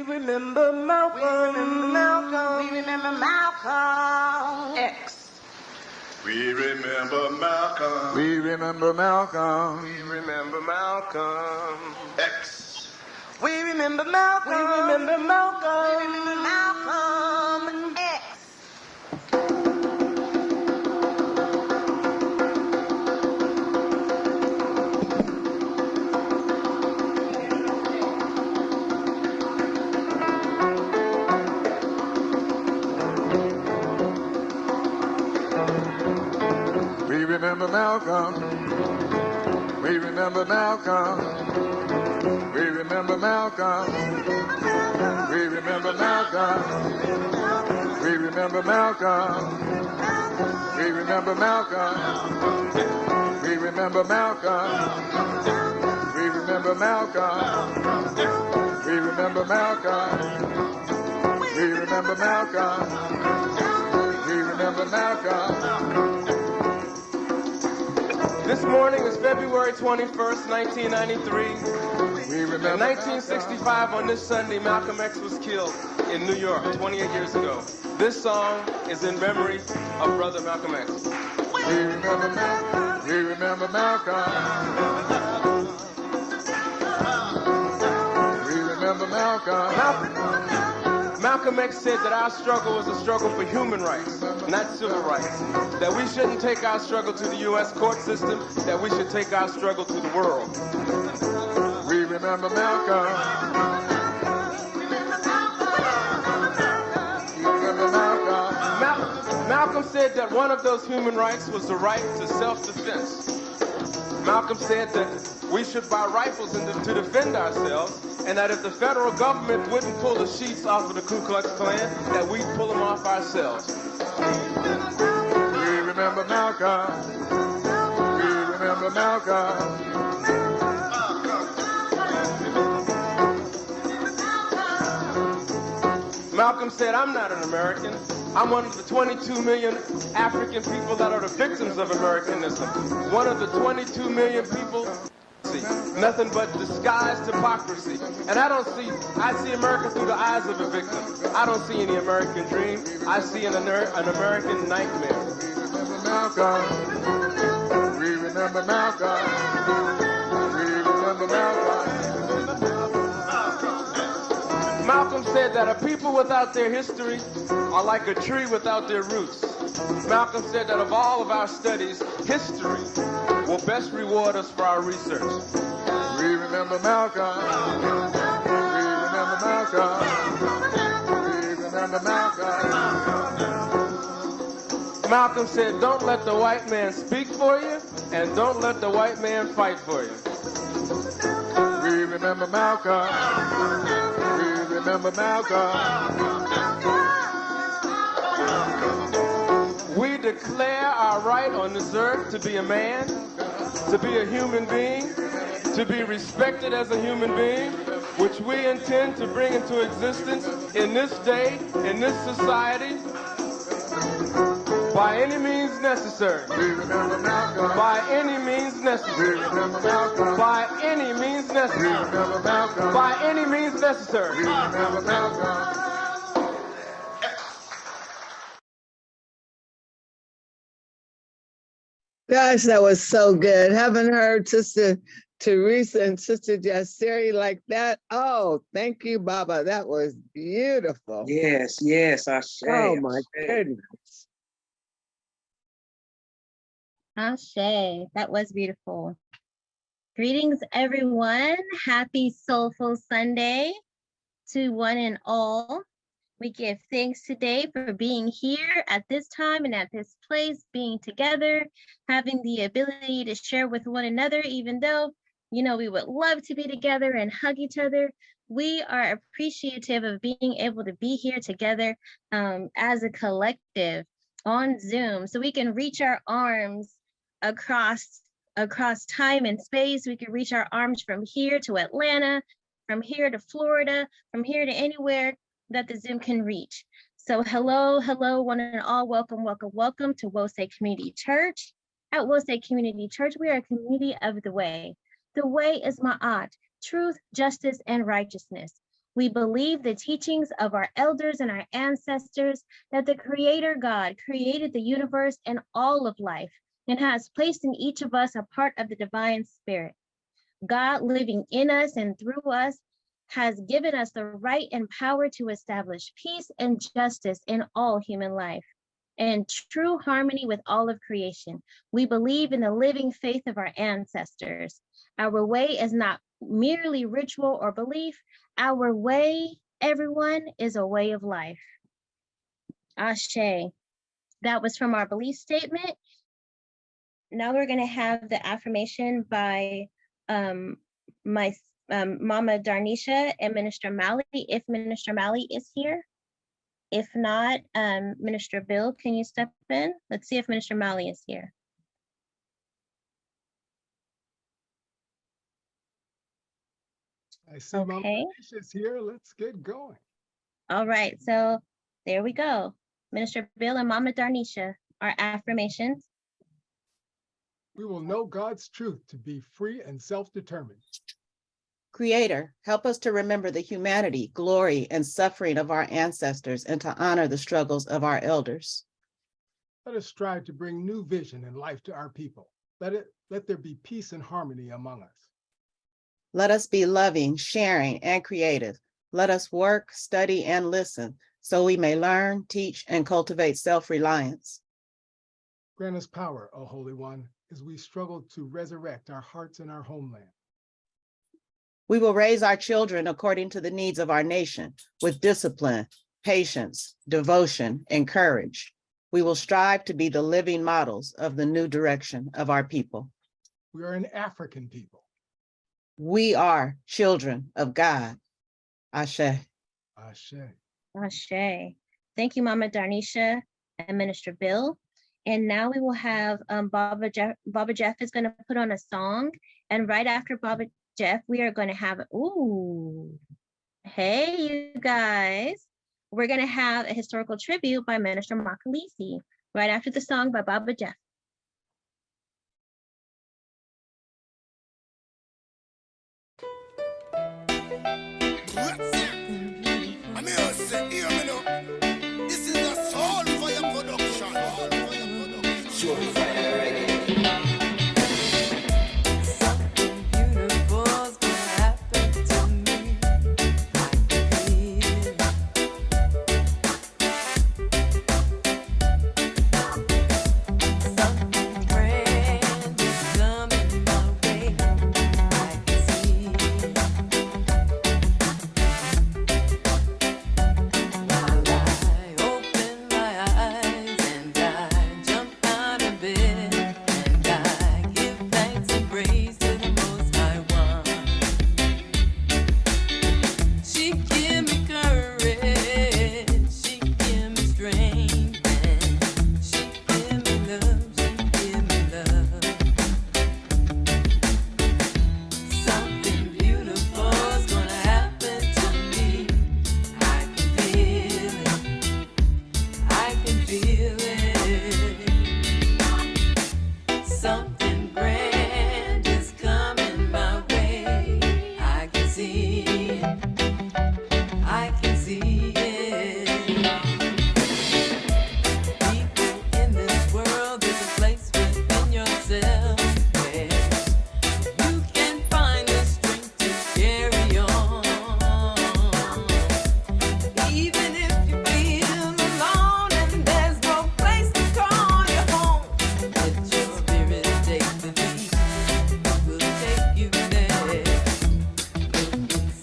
remember Malcolm. We remember Malcolm. We remember Malcolm X. We remember Malcolm. We remember Malcolm. We remember Malcolm X. We remember Malcolm. We remember Malcolm. We remember Malcolm X. We remember Malcolm. We remember Malcolm. We remember Malcolm. We remember Malcolm. We remember Malcolm. We remember Malcolm. We remember Malcolm. We remember Malcolm. We remember Malcolm. We remember Malcolm. We remember Malcolm. This morning is February 21st, 1993. We remember In 1965, on this Sunday, Malcolm X was killed in New York 28 years ago. This song is in memory of Brother Malcolm X. We remember Malcolm. We remember Malcolm. We remember Malcolm. Malcolm X said that our struggle was a struggle for human rights, not civil rights. That we shouldn't take our struggle to the U.S. court system, that we should take our struggle to the world. We remember Malcolm. We remember Malcolm. Malcolm said that one of those human rights was the right to self-defense. Malcolm said that we should buy rifles to defend ourselves, and that if the federal government wouldn't pull the sheets off of the Ku Klux Klan, that we'd pull them off ourselves. We remember Malcolm. We remember Malcolm. Malcolm said, I'm not an American. I'm one of the 22 million African people that are the victims of Americanism. One of the 22 million people, nothing but disguised hypocrisy. And I see America through the eyes of a victim. I don't see any American dream. I see an American nightmare. We remember Malcolm. We remember Malcolm. Malcolm said that a people without their history are like a tree without their roots. Malcolm said that of all of our studies, history will best reward us for our research. We remember Malcolm. We remember Malcolm. We remember Malcolm. Malcolm said, don't let the white man speak for you, and don't let the white man fight for you. We remember Malcolm. We remember Malcolm. We declare our right on this earth to be a man, to be a human being, to be respected as a human being, which we intend to bring into existence in this day, in this society, by any means necessary. We remember Malcolm. By any means necessary. We remember Malcolm. By any means We necessary. remember Malcolm. By any means necessary. We remember Malcolm. Gosh, that was so good. Haven't heard Sister Teresa and Sister Jasiri like that. Oh, thank you, Baba. That was beautiful. Yes, yes, I say. Oh my goodness. Ashe, that was beautiful. Greetings, everyone. Happy Soulful Sunday to one and all. We give thanks today for being here at this time and at this place, being together, having the ability to share with one another, even though, we would love to be together and hug each other. We are appreciative of being able to be here together as a collective on Zoom, so we can reach our arms across time and space. We can reach our arms from here to Atlanta, from here to Florida, from here to anywhere that the Zoom can reach. So hello, one and all, welcome to Wosay Community Church. At Wosay Community Church, we are a community of the way. The way is Ma'at, truth, justice, and righteousness. We believe the teachings of our elders and our ancestors that the Creator God created the universe and all of life and has placed in each of us a part of the divine spirit. God living in us and through us has given us the right and power to establish peace and justice in all human life and true harmony with all of creation. We believe in the living faith of our ancestors. Our way is not merely ritual or belief. Our way, everyone, is a way of life. Ashe. That was from our belief statement. Now we're going to have the affirmation by my Mama Darnisha and Minister Mali, if Minister Mali is here. If not, Minister Bill, can you step in? Let's see if Minister Mali is here. I see Mama Darnisha's here. Let's get going. All right, so there we go. Minister Bill and Mama Darnisha, our affirmations. We will know God's truth to be free and self-determined. Creator, help us to remember the humanity, glory, and suffering of our ancestors and to honor the struggles of our elders. Let us strive to bring new vision and life to our people. Let there be peace and harmony among us. Let us be loving, sharing, and creative. Let us work, study, and listen so we may learn, teach, and cultivate self-reliance. Grant us power, O Holy One, as we struggle to resurrect our hearts and our homeland. We will raise our children according to the needs of our nation with discipline, patience, devotion, and courage. We will strive to be the living models of the new direction of our people. We are an African people. We are children of God. Ashe. Ashe. Ashe. Thank you, Mama Darnisha and Minister Bill. And now we will have Baba Jeff is going to put on a song. And right after Baba Jeff, we are going to have, ooh, hey, you guys. We're going to have a historical tribute by Minister Makalisi right after the song by Baba Jeff. This is a soul fire production. Soul fire reggae. Something beautiful's gonna happen to me. I can feel it. Something grand is coming my way. I can see it. While I open my eyes and I jump out of bed and I give thanks and praise to the Most High One. She give me courage, she give me strength, and she give me love, she give me love. Something beautiful's gonna happen to me. I can feel it. I can feel it. Something grand is coming my way. I can see it. I can see it. People in this world, there's a place within yourself where you can find the strength to carry on. Even if you feel alone and there's no place to call your home, let your spirit take the lead. It will take you there. Look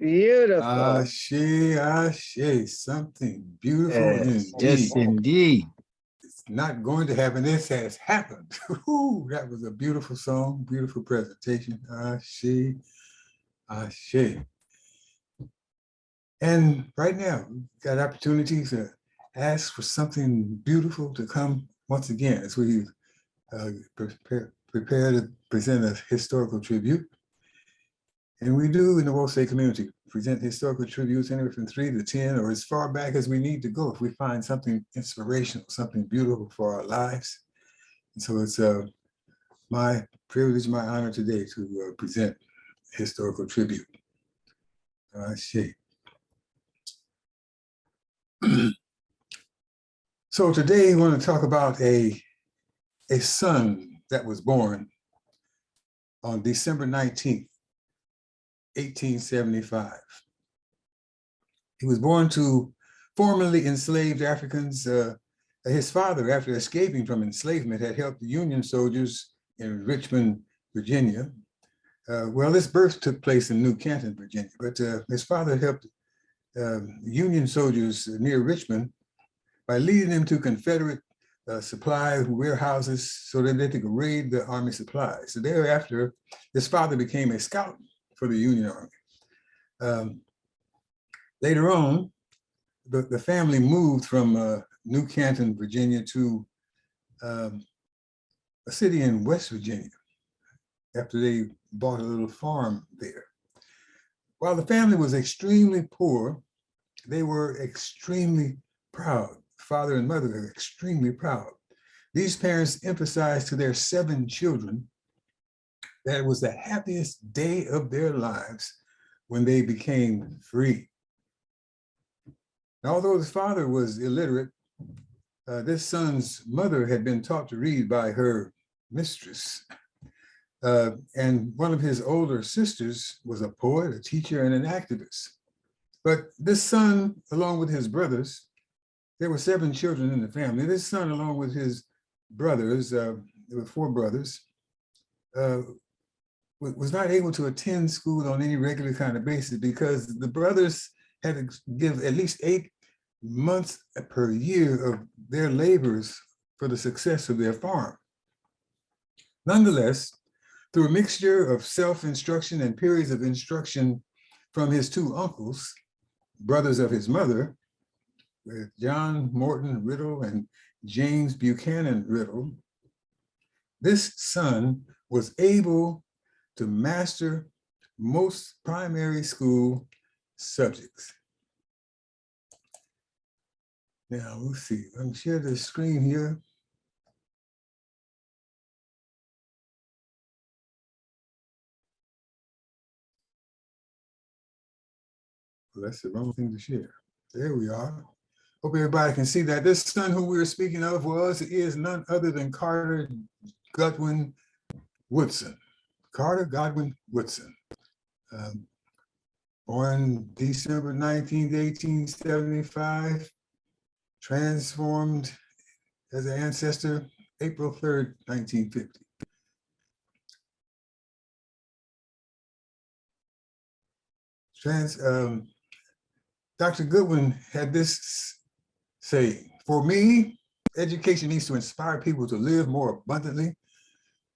Beautiful. Ashe, something beautiful Yes, indeed. indeed. It's not going to happen. This has happened. Woo, that was a beautiful song, beautiful presentation. Ashe, ashe. And right now, we've got opportunities to ask for something beautiful to come once again as we prepare to present a historical tribute. And we do in the Wosay community present historical tributes anywhere from 3 to 10 or as far back as we need to go if we find something inspirational, something beautiful for our lives. And so it's my privilege, my honor today to present historical tribute. So today I want to talk about a son that was born on December 19th, 1875. He was born to formerly enslaved Africans. His father, after escaping from enslavement, had helped the Union soldiers in Richmond, Virginia. Well, this birth took place in New Canton, Virginia, but his father helped Union soldiers near Richmond by leading them to Confederate supply warehouses so that they could raid the army supplies. So thereafter, his father became a scout for the Union Army. Later on, the family moved from New Canton, Virginia to a city in West Virginia after they bought a little farm there. While the family was extremely poor, they were extremely proud. Father and mother were extremely proud. These parents emphasized to their 7 children that it was the happiest day of their lives when they became free. And although the father was illiterate, this son's mother had been taught to read by her mistress. And one of his older sisters was a poet, a teacher, and an activist. But this son, along with his brothers, there were 7 children in the family. This son, along with his brothers, there were 4 brothers, was not able to attend school on any regular kind of basis because the brothers had to give at least 8 months per year of their labors for the success of their farm. Nonetheless, through a mixture of self-instruction and periods of instruction from his 2 uncles, brothers of his mother, with John Morton Riddle and James Buchanan Riddle, this son was able to master most primary school subjects. Now, let's see, let me share the screen here. Well, that's the wrong thing to share. There we are. Hope everybody can see that. This son who we were speaking of is none other than Carter Godwin Woodson. Carter Godwin Woodson. Born December 19th, 1875, transformed as an ancestor April 3rd, 1950. Dr. Goodwin had this saying, "For me, education needs to inspire people to live more abundantly,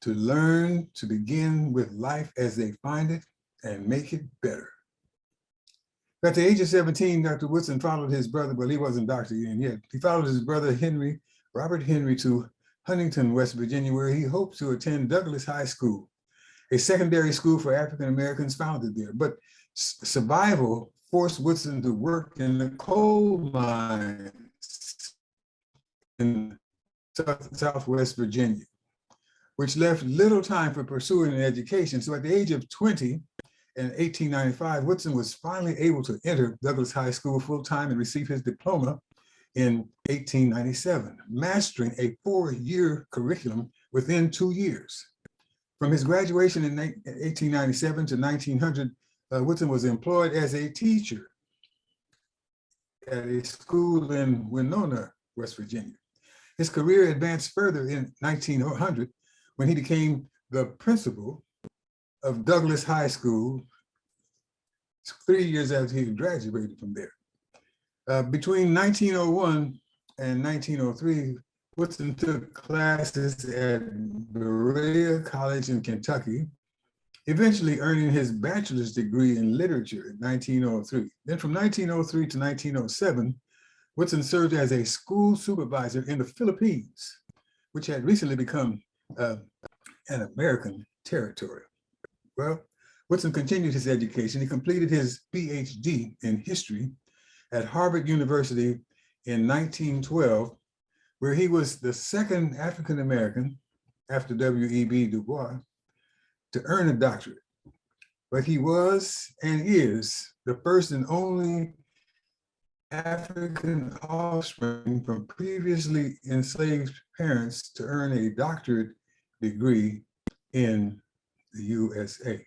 to learn, to begin with life as they find it and make it better." At the age of 17, Dr. Woodson followed his brother, well, he wasn't Dr. yet. He followed his brother Robert Henry to Huntington, West Virginia, where he hoped to attend Douglas High School, a secondary school for African Americans founded there. But survival forced Woodson to work in the coal mines in Southwest Virginia, which left little time for pursuing an education. So at the age of 20, in 1895, Woodson was finally able to enter Douglas High School full-time and receive his diploma in 1897, mastering a 4-year curriculum within 2 years. From his graduation in 1897 to 1900, Woodson was employed as a teacher at a school in Winona, West Virginia. His career advanced further in 1900 when he became the principal of Douglas High School, 3 years after he graduated from there. Between 1901 and 1903, Woodson took classes at Berea College in Kentucky, eventually earning his bachelor's degree in literature in 1903. Then from 1903 to 1907, Woodson served as a school supervisor in the Philippines, which had recently become an American territory. Well, Woodson continued his education. He completed his PhD in history at Harvard University in 1912, where he was the second African-American after W.E.B. Du Bois to earn a doctorate. But he was and is the first and only African offspring from previously enslaved parents to earn a doctorate degree in the USA.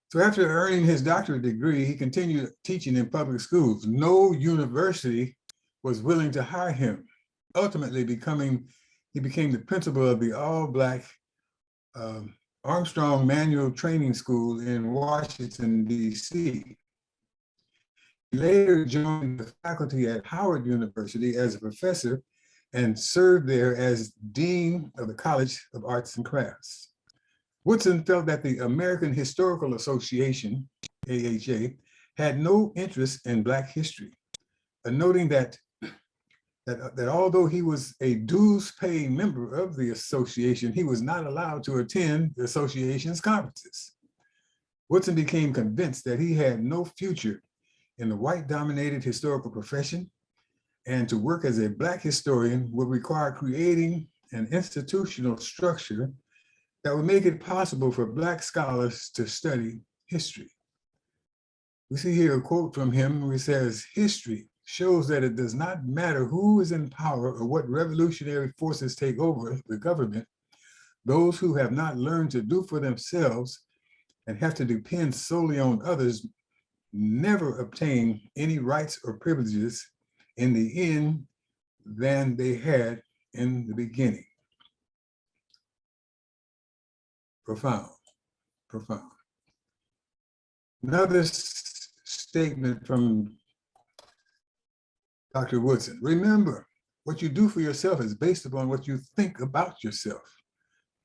So after earning his doctorate degree, he continued teaching in public schools. No university was willing to hire him. Ultimately, he became the principal of the all-Black Armstrong Manual Training School in Washington, D.C. He later joined the faculty at Howard University as a professor and served there as Dean of the College of Arts and Crafts. Woodson felt that the American Historical Association, AHA, had no interest in Black history, noting that although he was a dues-paying member of the association, he was not allowed to attend the association's conferences. Woodson became convinced that he had no future in the white-dominated historical profession, and to work as a Black historian would require creating an institutional structure that would make it possible for Black scholars to study history. We see here a quote from him where he says, "History shows that it does not matter who is in power or what revolutionary forces take over the government. Those who have not learned to do for themselves and have to depend solely on others never obtain any rights or privileges in the end than they had in the beginning." Profound, profound. Another statement from Dr. Woodson: "Remember, what you do for yourself is based upon what you think about yourself.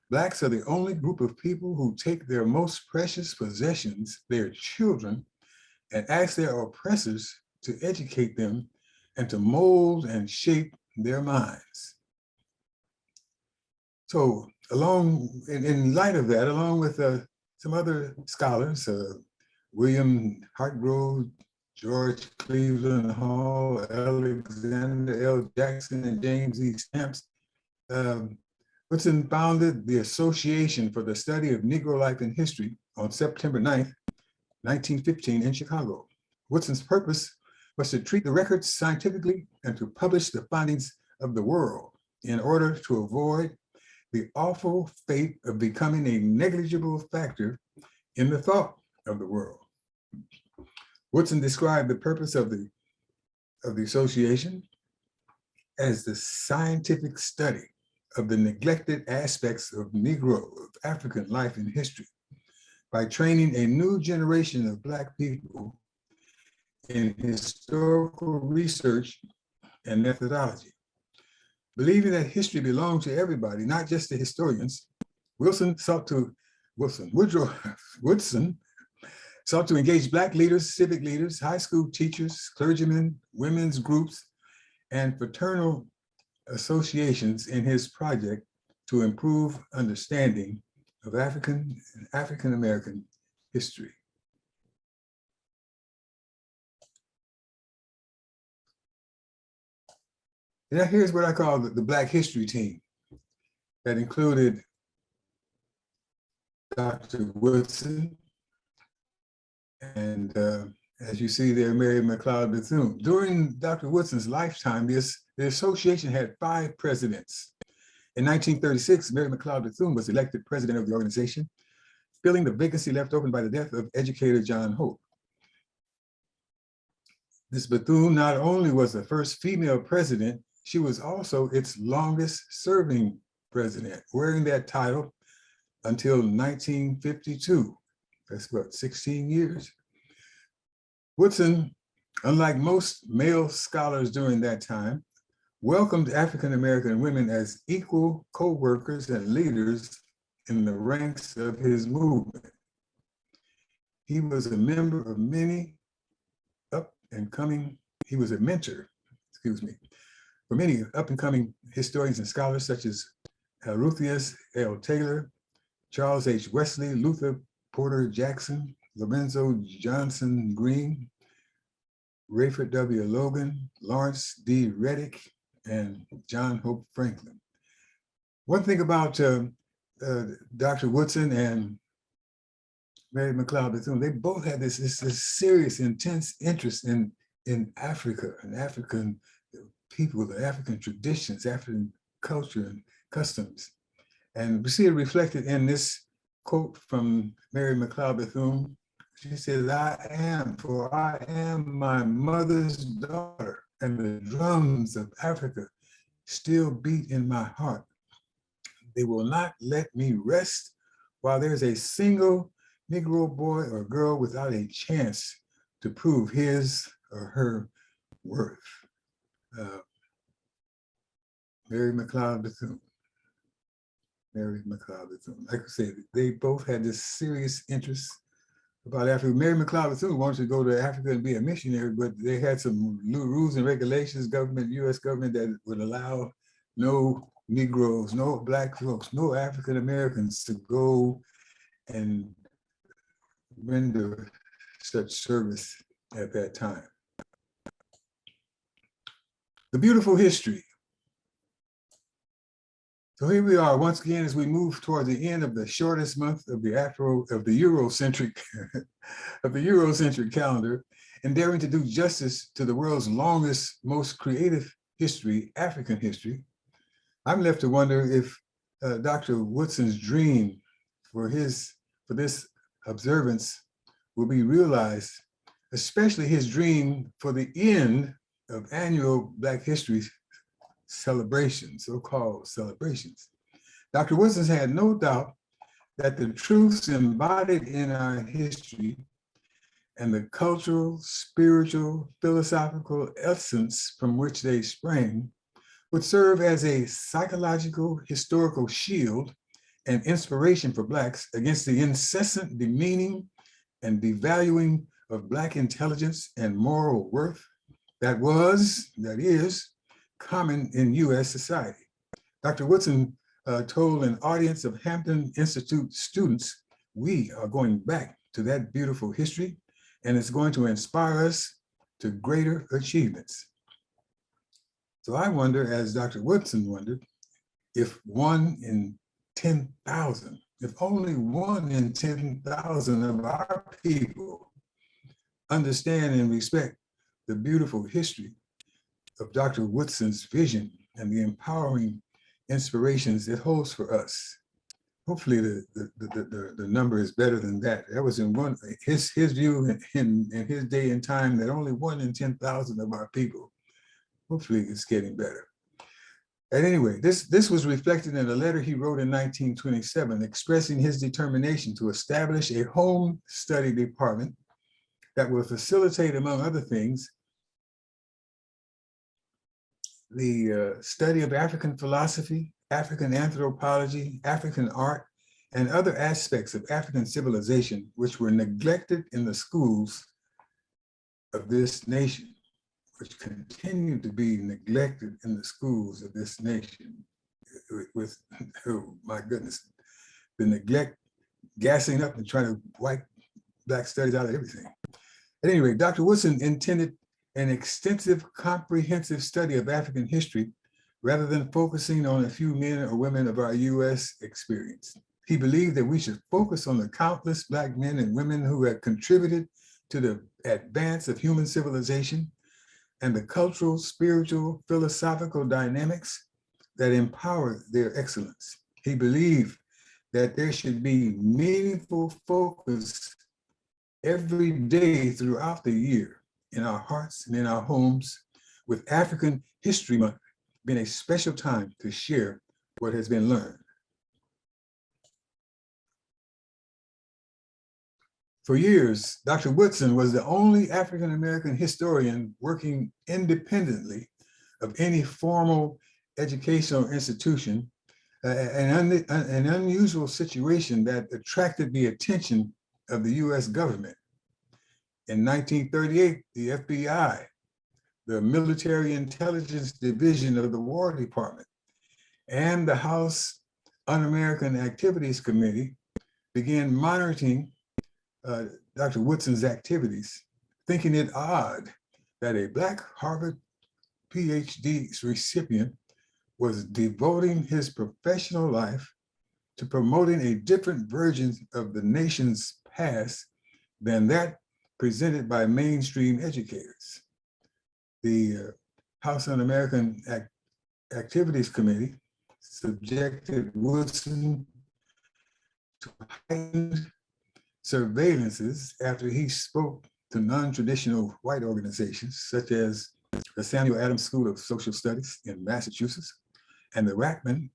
Blacks are the only group of people who take their most precious possessions, their children, and ask their oppressors to educate them and to mold and shape their minds." So in light of that, along with some other scholars, William Hartgrove, George Cleveland Hall, Alexander L. Jackson, and James E. Stamps, Woodson founded the Association for the Study of Negro Life and History on September 9th, 1915 in Chicago. Woodson's purpose was to treat the records scientifically and to publish the findings of the world in order to avoid the awful fate of becoming a negligible factor in the thought of the world. Woodson described the purpose of the association as the scientific study of the neglected aspects of African life and history by training a new generation of Black people in historical research and methodology. Believing that history belonged to everybody, not just the historians, Woodson sought to engage Black leaders, civic leaders, high school teachers, clergymen, women's groups, and fraternal associations in his project to improve understanding of African and African-American history. Now here's what I call the Black History Team that included Dr. Woodson and as you see there, Mary McLeod Bethune. During Dr. Woodson's lifetime, the association had 5 presidents. In 1936, Mary McLeod Bethune was elected president of the organization, filling the vacancy left open by the death of educator John Hope. Ms. Bethune not only was the first female president, she was also its longest serving president, wearing that title until 1952. That's what, 16 years? Woodson, unlike most male scholars during that time, welcomed African-American women as equal co-workers and leaders in the ranks of his movement. He was a member of many he was a mentor, for many up-and-coming historians and scholars such as Ruthenius L. Taylor, Charles H. Wesley, Luther Porter Jackson, Lorenzo Johnson Green, Rayford W. Logan, Lawrence D. Reddick, and John Hope Franklin. One thing about Dr. Woodson and Mary McLeod Bethune, they both had this serious, intense interest in Africa and African people, the African traditions, African culture and customs. And we see it reflected in this quote from Mary McLeod Bethune. She says, for I am my mother's daughter, and the drums of Africa still beat in my heart. They will not let me rest while there's a single Negro boy or girl without a chance to prove his or her worth. Mary McLeod Bethune. Mary McLeod Bethune. Like I said, they both had this serious interest about Africa. Mary McLeod Bethune wanted to go to Africa and be a missionary, but they had some rules and regulations, US government, that would allow no Negroes, no Black folks, no African Americans to go and render such service at that time. The beautiful history. So here we are once again as we move toward the end of the shortest month of the Eurocentric calendar, endeavoring to do justice to the world's longest, most creative history, African history. I'm left to wonder if Dr. Woodson's dream for this observance will be realized, especially his dream for the end of annual Black History celebrations, so-called celebrations. Dr. Woodson had no doubt that the truths embodied in our history and the cultural, spiritual, philosophical essence from which they sprang would serve as a psychological, historical shield and inspiration for Blacks against the incessant demeaning and devaluing of Black intelligence and moral worth that is, common in US society. Dr. Woodson told an audience of Hampton Institute students, we are going back to that beautiful history, and it's going to inspire us to greater achievements. So I wonder, as Dr. Woodson wondered, if 1 in 10,000, if only 1 in 10,000 of our people understand and respect the beautiful history of Dr. Woodson's vision and the empowering inspirations it holds for us. Hopefully the number is better than that. That was in his view in his day and time, that only 1 in 10,000 of our people. Hopefully it's getting better. At any rate, this was reflected in a letter he wrote in 1927, expressing his determination to establish a home study department that will facilitate, among other things, the study of African philosophy, African anthropology, African art, and other aspects of African civilization which were neglected in the schools of this nation, which continue to be neglected in the schools of this nation with, oh my goodness, the neglect, gassing up and trying to wipe Black studies out of everything. At any rate, Dr. Woodson intended an extensive, comprehensive study of African history rather than focusing on a few men or women of our US experience. He believed that we should focus on the countless Black men and women who had contributed to the advance of human civilization and the cultural, spiritual, philosophical dynamics that empower their excellence. He believed that there should be meaningful focus every day throughout the year in our hearts and in our homes, with African History Month being a special time to share what has been learned. For years, Dr. Woodson was the only African-American historian working independently of any formal educational institution, an unusual situation that attracted the attention of the US government. In 1938, the FBI, the Military Intelligence Division of the War Department, and the House Un-American Activities Committee began monitoring Dr. Woodson's activities, thinking it odd that a Black Harvard PhD recipient was devoting his professional life to promoting a different version of the nation's past than that presented by mainstream educators. The House Un-American Activities Committee subjected Woodson to heightened surveillances after he spoke to non-traditional white organizations such as the Samuel Adams School of Social Studies in Massachusetts and the Rackman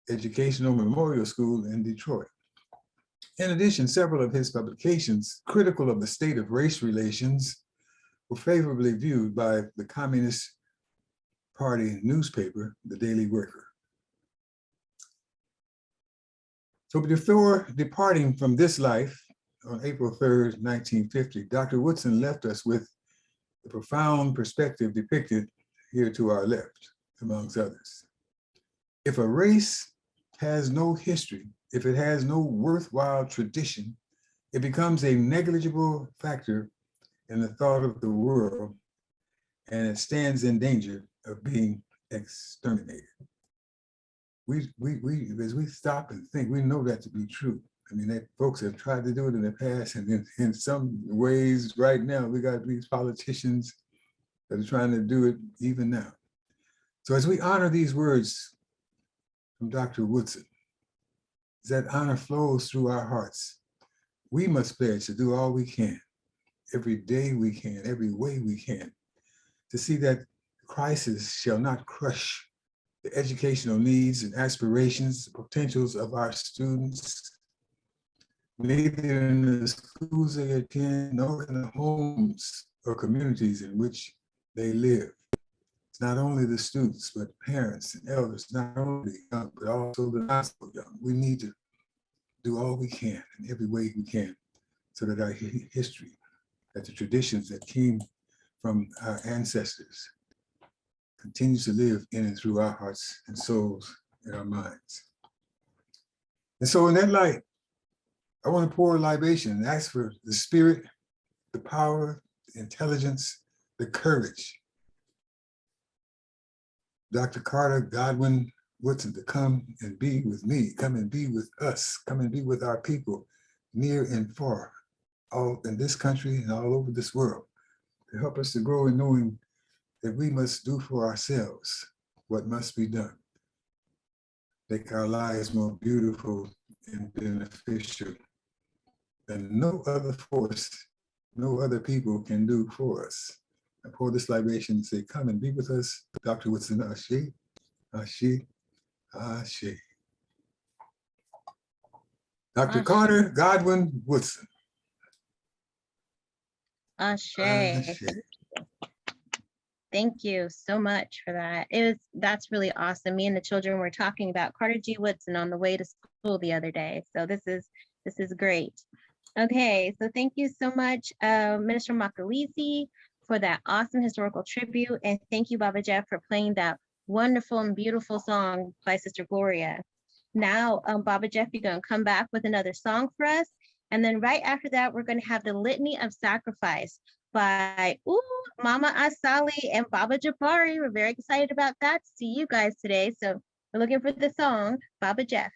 Educational Memorial School in Detroit. In addition, several of his publications critical of the state of race relations were favorably viewed by the Communist Party newspaper, The Daily Worker. So before departing from this life on April 3rd, 1950, Dr. Woodson left us with the profound perspective depicted here to our left, amongst others. If a race has no history, if it has no worthwhile tradition, it becomes a negligible factor in the thought of the world, and it stands in danger of being exterminated. As we stop and think, we know that to be true. I mean, that folks have tried to do it in the past, and in some ways right now, we got these politicians that are trying to do it even now. So as we honor these words from Dr. Woodson, as that honor flows through our hearts, we must pledge to do all we can, every day we can, every way we can, to see that crisis shall not crush the educational needs and aspirations, the potentials of our students, neither in the schools they attend, nor in the homes or communities in which they live. It's not only the students, but parents and elders, not only young, but also the not so young. We need to do all we can in every way we can so that our history, that the traditions that came from our ancestors continues to live in and through our hearts and souls and our minds. And so in that light, I want to pour a libation and ask for the spirit, the power, the intelligence, the courage. Dr. Carter Godwin Woodson to come and be with me, come and be with us, come and be with our people near and far, all in this country and all over this world, to help us to grow in knowing that we must do for ourselves what must be done. Make our lives more beautiful and beneficial than no other force, no other people can do for us. I pour this libation and say, come and be with us, Dr. Woodson, Ashe, Ashe, Ashe. Dr. Ashe. Carter Godwin Woodson. Ashe. Ashe. Thank you so much for that. That's really awesome. Me and the children were talking about Carter G. Woodson on the way to school the other day. So this is great. Okay, so thank you so much, Minister Makalisi, for that awesome historical tribute. And thank you, Baba Jeff, for playing that wonderful and beautiful song by Sister Gloria. Now, Baba Jeff, you're gonna come back with another song for us. And then right after that, we're gonna have the Litany of Sacrifice by Mama Asali and Baba Jafari. We're very excited about that. See you guys today. So we're looking for the song, Baba Jeff.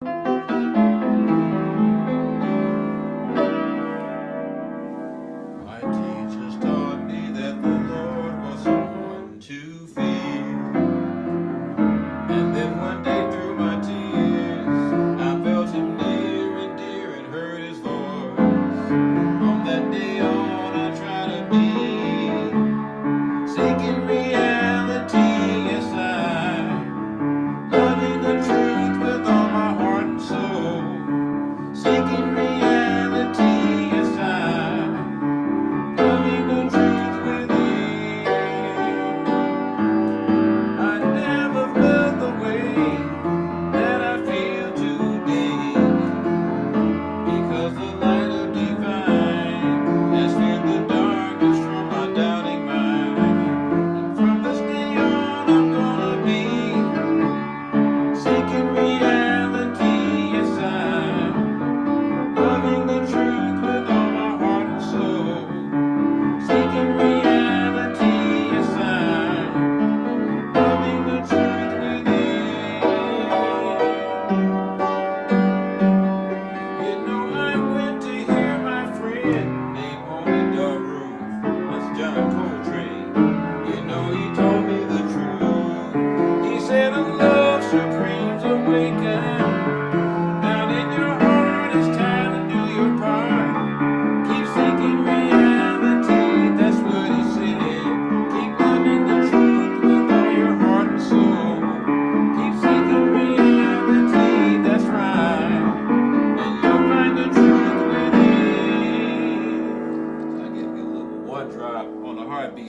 My teachers taught me that the Lord was someone to fear. And then one day through my tears, I felt him near and dear and heard his voice. From that day on, I try to be seeking reality, yes, I loving the truth with all my heart and soul.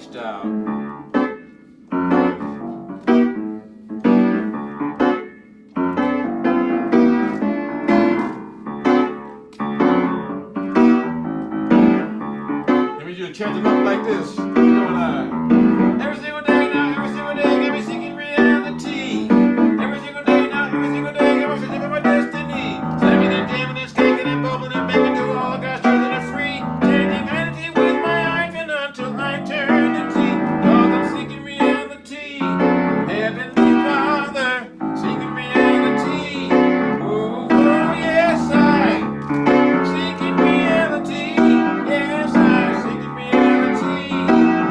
style. Let me just change it up like this. Every single day now, every single day, give me seeking reality. Every single day now, every single day, give me seeking my destiny. Tell me that damn it's caking and bubbling and baking till all God's children are free. Changing vanity with my icon until eternity. Cause I'm seeking reality. Heavenly Father, seeking reality. Oh, oh yes, I seeking reality. Yes, I seeking reality.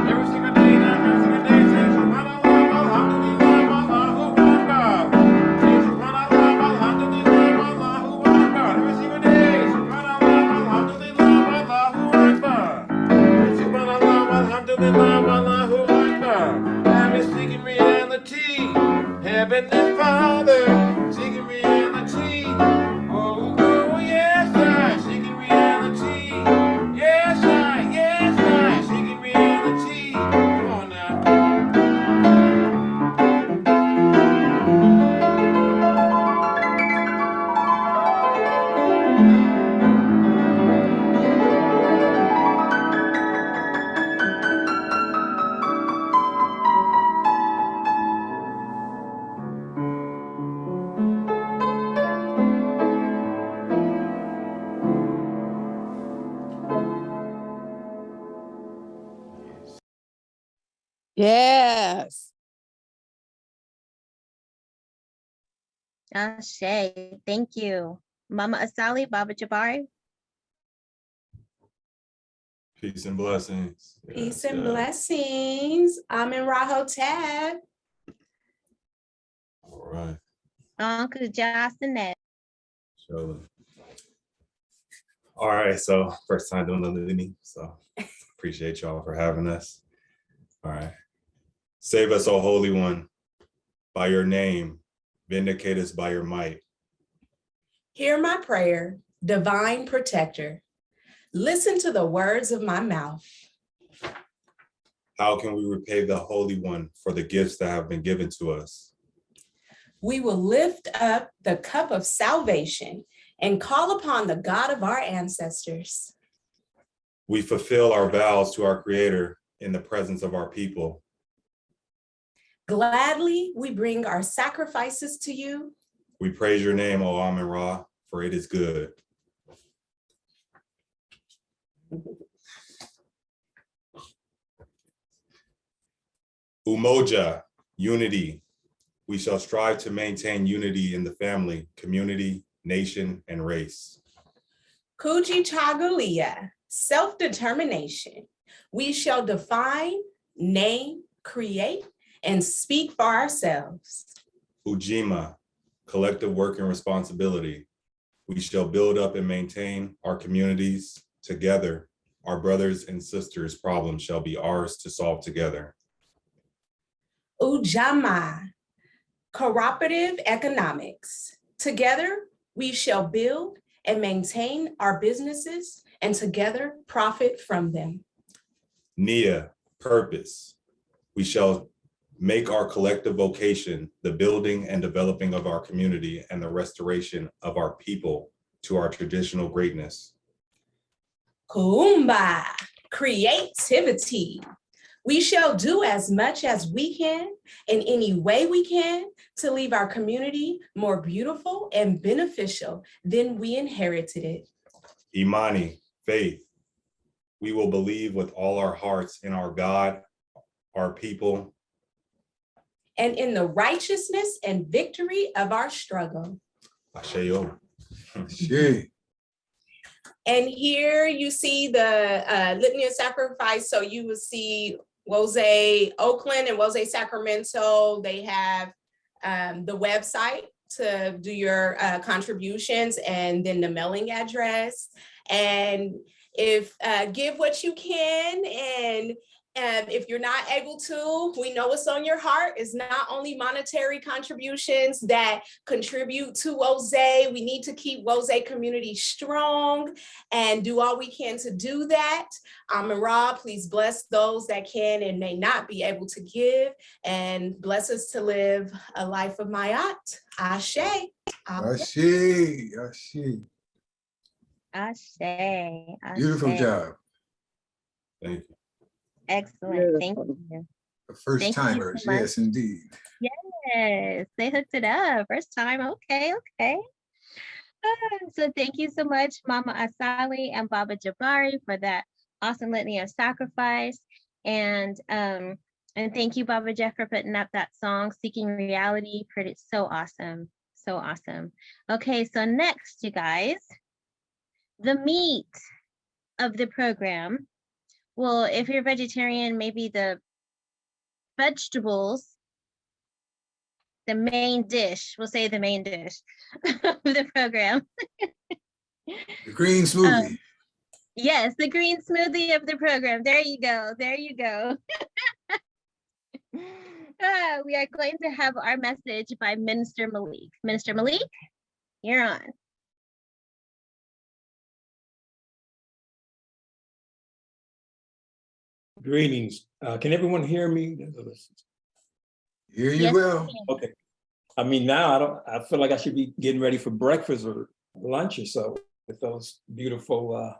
Every single day now, every single day, say subhanallah, alhamdulillah, Allahu Akbar. Say subhanallah, alhamdulillah, Allahu Akbar. Every single day, subhanallah, alhamdulillah, Allahu Akbar. Subhanallah, alhamdulillah, Allahu Akbar. I'm seeking reality. Heavenly Father, seeking reality. Oh, oh, yes, I seeking reality. Yes, I seeking reality. Come on now. Yes. Ashe, thank you. Mama Asali, Baba Jabari. Peace and blessings. Peace Yes, and yes. blessings. I'm in Rahotep. All right. Uncle Jocelyn. Surely. All right. So first time doing the litany. So appreciate y'all for having us. All right. Save us, O Holy One, by your name. Vindicate us by your might. Hear my prayer, divine protector. Listen to the words of my mouth. How can we repay the Holy One for the gifts that have been given to us? We will lift up the cup of salvation and call upon the God of our ancestors. We fulfill our vows to our Creator in the presence of our people. Gladly, we bring our sacrifices to you. We praise your name, O Amen Ra, for it is good. Umoja, unity. We shall strive to maintain unity in the family, community, nation, and race. Kujichagulia, self-determination. We shall define, name, create, and speak for ourselves. Ujima, collective work and responsibility. We shall build up and maintain our communities together. Our brothers and sisters' problems shall be ours to solve together. Ujama, cooperative economics. Together, we shall build and maintain our businesses and together profit from them. Nia, purpose. We shall make our collective vocation the building and developing of our community and the restoration of our people to our traditional greatness. Kuumba, creativity. We shall do as much as we can in any way we can to leave our community more beautiful and beneficial than we inherited it. Imani, faith. We will believe with all our hearts in our God, our people, and in the righteousness and victory of our struggle. Asheo. Shit. And here you see the Litany of Sacrifice. So you will see Wose Oakland and Wose Sacramento. They have the website to do your contributions and then the mailing address. And if give what you can and If you're not able to, we know what's on your heart. It's not only monetary contributions that contribute to WOZA. We need to keep WOZA community strong and do all we can to do that. And Rob, please bless those that can and may not be able to give, and bless us to live a life of Mayat. Ashe. Ashe, Ashe. Ashe. Beautiful Ashe. job. Thank you. Excellent. Thank Beautiful. you. The first Thank you so timers, much. yes, indeed. Yes, they hooked it up. First time. Okay, okay. So thank you so much, Mama Asali and Baba Jabari, for that awesome litany of sacrifice. And thank you, Baba Jeff, for putting up that song, Seeking Reality. Heard it so awesome. So awesome. Okay, so next, you guys, the meat of the program. Well, if you're vegetarian, maybe the vegetables, the main dish, we'll say the main dish of the program. The green smoothie. Yes, the green smoothie of the program. There you go. There you go. We are going to have our message by Minister Malik. Minister Malik, you're on. Greetings. Can everyone hear me? Here you Yes, will. Okay. I mean, now I feel like I should be getting ready for breakfast or lunch or so with those beautiful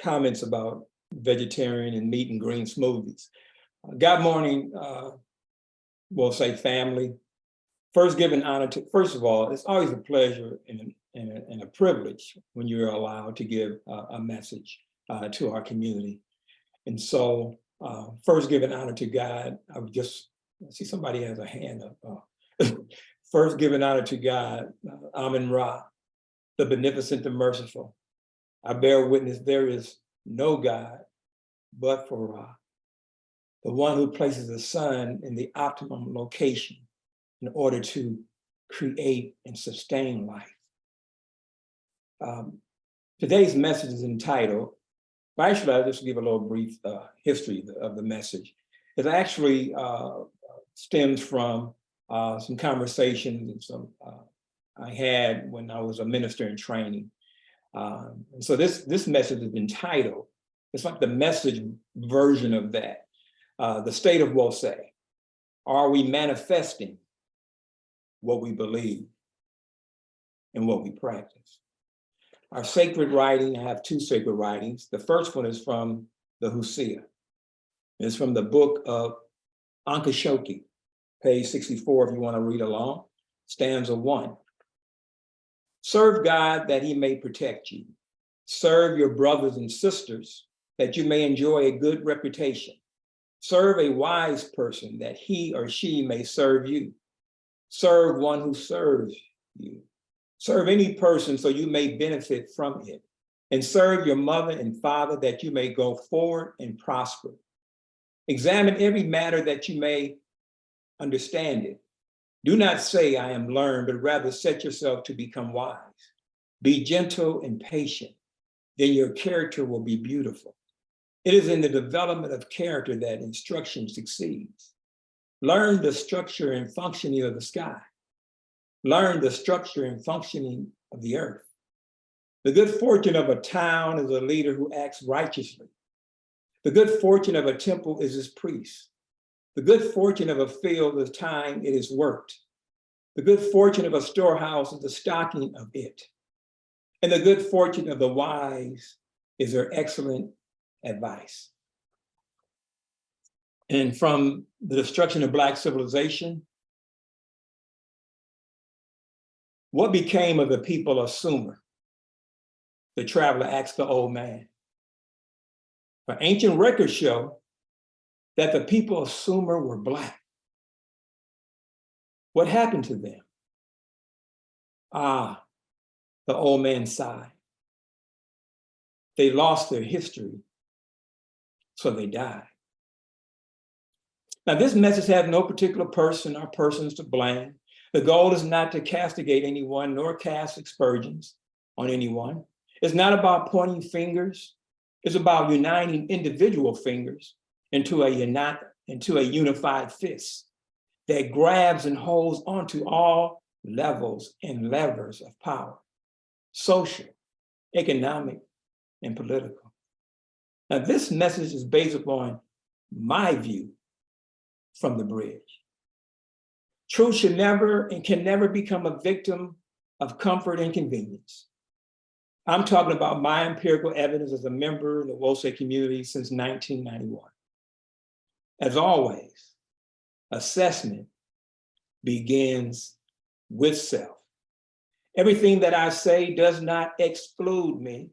comments about vegetarian and meat and green smoothies. God morning, we'll say family. First, giving honor to, first of all, it's always a pleasure and a privilege when you're allowed to give a message to our community. And so first giving honor to God, I would just see somebody has a hand up. First giving honor to God, Amen Ra, the beneficent, the merciful. I bear witness there is no God but for Ra, the one who places the sun in the optimum location in order to create and sustain life. Today's message is entitled, well, actually, I'll just give a little brief history of the message. It actually stems from some conversations and some I had when I was a minister in training. And so this message is entitled, it's like the message version of that. The state of WOZA. Are we manifesting what we believe and what we practice? Our sacred writing, I have two sacred writings. The first one is from the Hosea. It's from the book of Ankashoki, page 64, if you want to read along, stanza 1. Serve God that he may protect you. Serve your brothers and sisters that you may enjoy a good reputation. Serve a wise person that he or she may serve you. Serve one who serves you. Serve any person so you may benefit from it. And serve your mother and father that you may go forward and prosper. Examine every matter that you may understand it. Do not say I am learned, but rather set yourself to become wise. Be gentle and patient, then your character will be beautiful. It is in the development of character that instruction succeeds. Learn the structure and functioning of the sky. Learn the structure and functioning of the earth. The good fortune of a town is a leader who acts righteously. The good fortune of a temple is its priest. The good fortune of a field is time it is worked. The good fortune of a storehouse is the stocking of it. And the good fortune of the wise is their excellent advice. And from the destruction of Black civilization, what became of the people of Sumer? The traveler asked the old man. For ancient records show that the people of Sumer were Black. What happened to them? Ah, the old man sighed. They lost their history, so they died. Now, this message has no particular person or persons to blame. The goal is not to castigate anyone nor cast aspersions on anyone. It's not about pointing fingers It's about uniting individual fingers into a unified fist that grabs and holds onto all levels and levers of power, social, economic, and political. Now, this message is based upon my view from the bridge. Truth should never and can never become a victim of comfort and convenience. I'm talking about my empirical evidence as a member of the Wose community since 1991. As always, assessment begins with self. Everything that I say does not exclude me,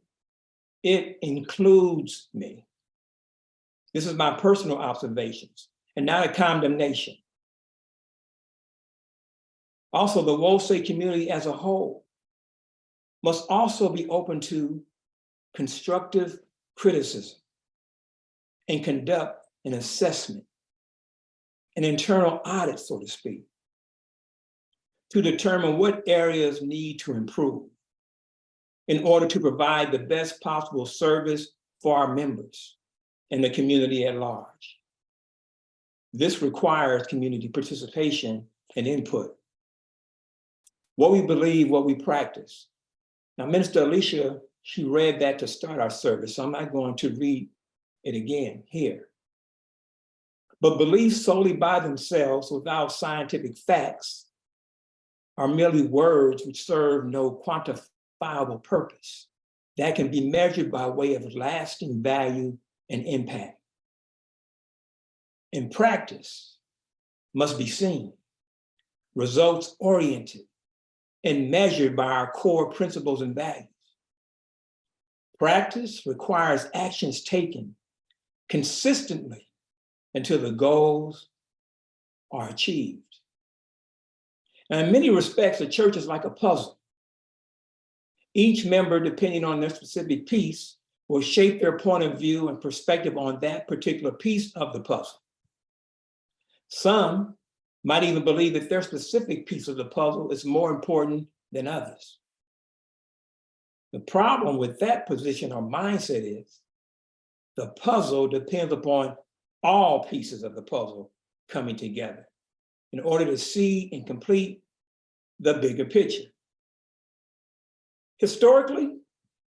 it includes me. This is my personal observations and not a condemnation. Also, the Wose community as a whole must also be open to constructive criticism and conduct an assessment, an internal audit, so to speak, to determine what areas need to improve in order to provide the best possible service for our members and the community at large. This requires community participation and input. What we believe, what we practice. Now, Minister Alicia, she read that to start our service, so I'm not going to read it again here. But beliefs solely by themselves without scientific facts are merely words which serve no quantifiable purpose that can be measured by way of lasting value and impact. In practice, must be seen, results oriented, and measured by our core principles and values. Practice requires actions taken consistently until the goals are achieved. And in many respects, the church is like a puzzle. Each member, depending on their specific piece, will shape their point of view and perspective on that particular piece of the puzzle. Some might even believe that their specific piece of the puzzle is more important than others. The problem with that position or mindset is the puzzle depends upon all pieces of the puzzle coming together in order to see and complete the bigger picture. Historically,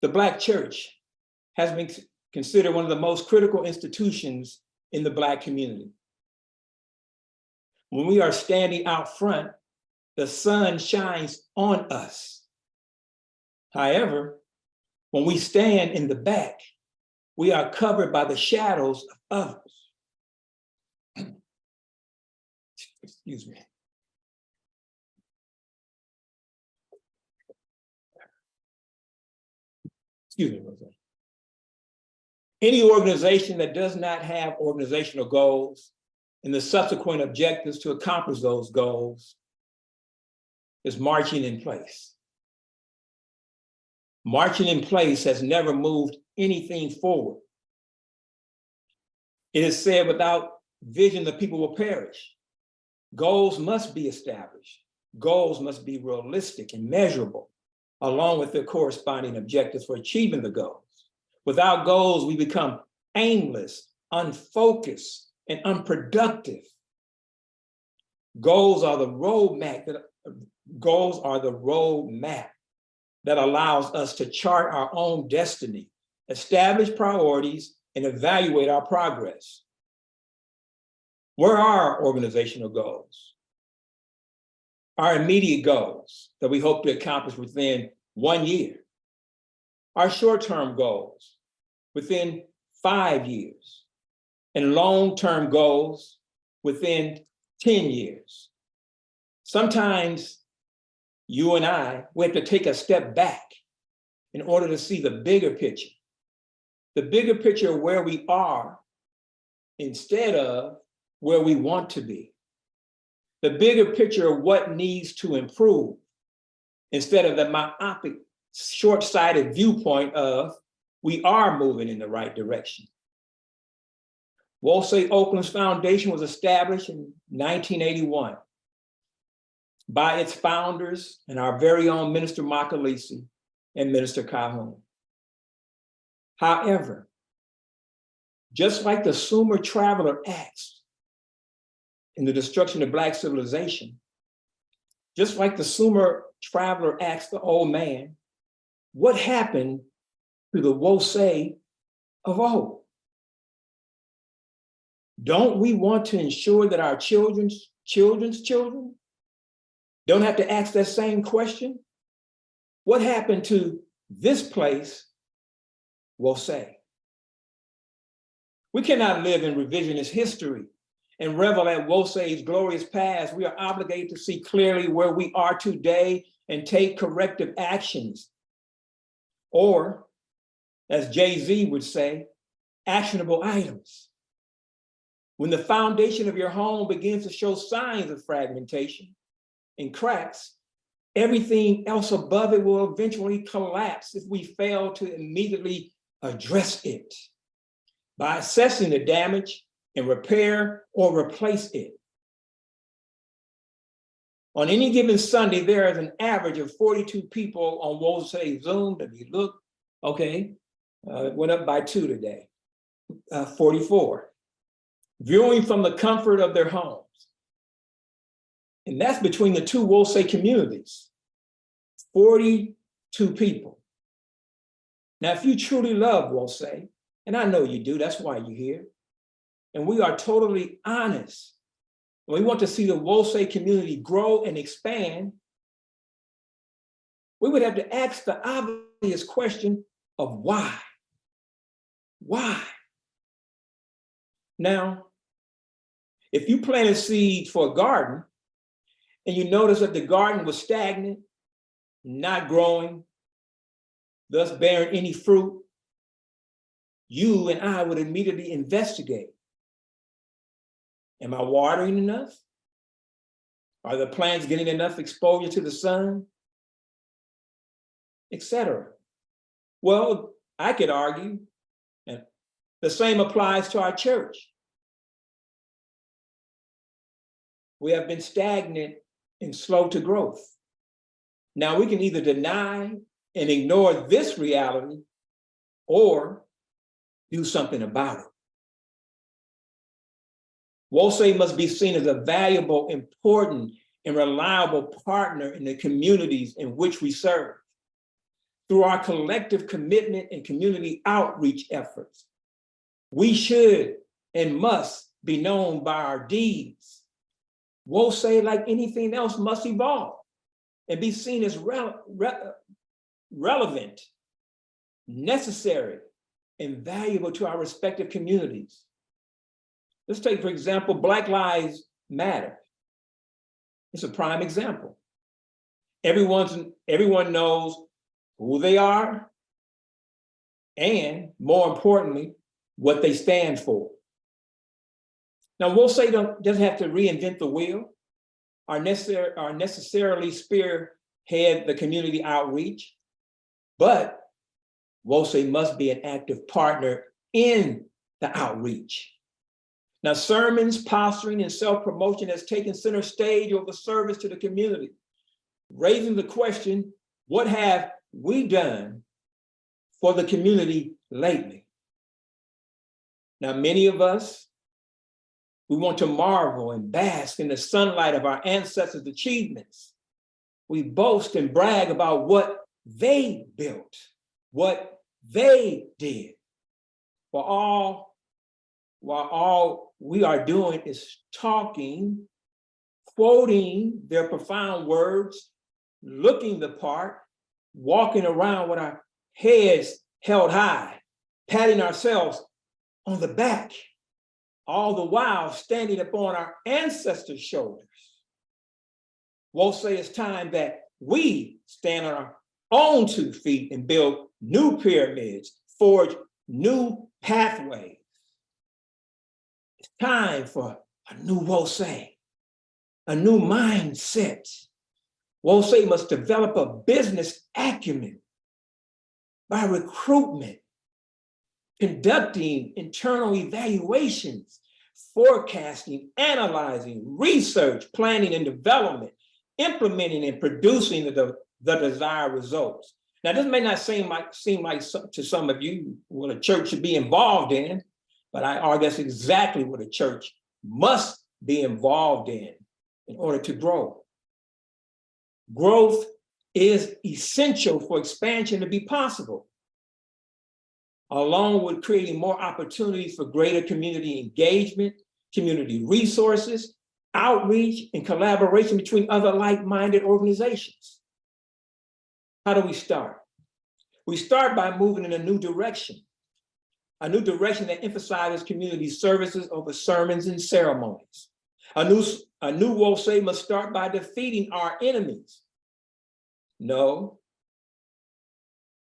the Black church has been considered one of the most critical institutions in the Black community. When we are standing out front, the sun shines on us. However, when we stand in the back, we are covered by the shadows of others. Excuse me. Excuse me, Rosa. Any organization that does not have organizational goals and the subsequent objectives to accomplish those goals is marching in place. Marching in place has never moved anything forward. It is said without vision, the people will perish. Goals must be established. Goals must be realistic and measurable, along with the corresponding objectives for achieving the goals. Without goals, we become aimless, unfocused, and unproductive. Goals are the roadmap that allows us to chart our own destiny, establish priorities, and evaluate our progress. Where are our organizational goals? Our immediate goals that we hope to accomplish within 1 year. Our short-term goals within 5 years. And long-term goals within 10 years. Sometimes you and I, we have to take a step back in order to see the bigger picture. The bigger picture of where we are instead of where we want to be. The bigger picture of what needs to improve instead of the myopic, short-sighted viewpoint of we are moving in the right direction. Wose Oakland's foundation was established in 1981 by its founders and our very own Minister Makalisi and Minister Calhoun. However, Just like the Sumer traveler asks in the destruction of Black civilization, just like the Sumer traveler asked the old man, what happened to the Wosei of old? Don't we want to ensure that our children's children don't have to ask that same question? What happened to this place, Wosei? We cannot live in revisionist history and revel at Wosei's glorious past. We are obligated to see clearly where we are today and take corrective actions. Or, as Jay-Z would say, actionable items. When the foundation of your home begins to show signs of fragmentation and cracks, everything else above it will eventually collapse if we fail to immediately address it by assessing the damage and repair or replace it. On any given Sunday, there is an average of 42 people on Wosei Zoom. Let me look. Okay, it went up by 2 today, 44. Viewing from the comfort of their homes. And that's between the 2 Wosei communities, 42 people. Now, if you truly love Wosei, and I know you do, that's why you're here, and we are totally honest, we want to see the Wosei community grow and expand, we would have to ask the obvious question of why? Why? Now, if you planted seeds for a garden and you notice that the garden was stagnant, not growing, thus bearing any fruit, you and I would immediately investigate. Am I watering enough? Are the plants getting enough exposure to the sun? Etc. Well, I could argue, and the same applies to our church. We have been stagnant and slow to growth. Now we can either deny and ignore this reality or do something about it. Wosei must be seen as a valuable, important, and reliable partner in the communities in which we serve. Through our collective commitment and community outreach efforts, we should and must be known by our deeds. Wosei, like anything else, must evolve and be seen as relevant, necessary, and valuable to our respective communities. Let's take, for example, Black Lives Matter. It's a prime example. Everyone knows who they are and, more importantly, what they stand for. Now, Wosei doesn't have to reinvent the wheel or necessarily spearhead the community outreach, but Wosei must be an active partner in the outreach. Now, sermons, posturing, and self-promotion has taken center stage over service to the community, raising the question, what have we done for the community lately? Now, many of us, we want to marvel and bask in the sunlight of our ancestors' achievements. We boast and brag about what they built, what they did. While all we are doing is talking, quoting their profound words, looking the part, walking around with our heads held high, patting ourselves on the back, all the while standing upon our ancestors' shoulders. Wosei it's time that we stand on our own 2 feet and build new pyramids, forge new pathways. It's time for a new Wosei, a new mindset. Wosei must develop a business acumen by recruitment, conducting internal evaluations, forecasting, analyzing, research, planning, and development, implementing and producing the desired results. Now, this may not seem like to some of you what a church should be involved in, But I argue that's exactly what a church must be involved in order to grow. Growth is essential for expansion to be possible, along with creating more opportunities for greater community engagement, community resources, outreach, and collaboration between other like-minded organizations. How do we start? We start by moving in a new direction that emphasizes community services over sermons and ceremonies. A new WOSE must start by defeating our enemies. No,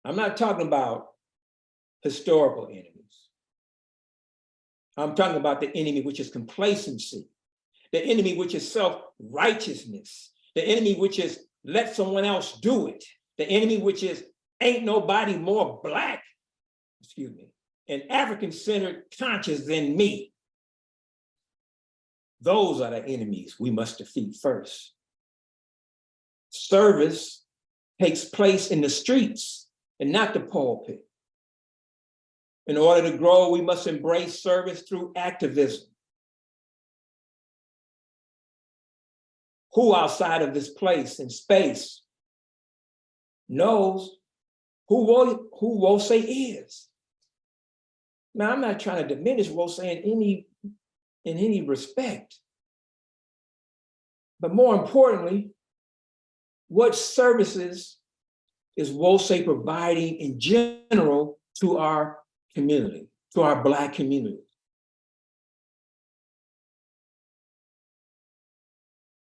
I'm not talking about historical enemies. I'm talking about the enemy which is complacency, the enemy which is self-righteousness, the enemy which is let someone else do it, the enemy which is ain't nobody more Black, and African-centered conscious than me. Those are the enemies we must defeat first. Service takes place in the streets and not the pulpit. In order to grow, we must embrace service through activism. Who outside of this place and space knows who WOSE is? Now, I'm not trying to diminish WOSE in any respect, but more importantly, what services is WOSE providing in general to our community, to our Black community?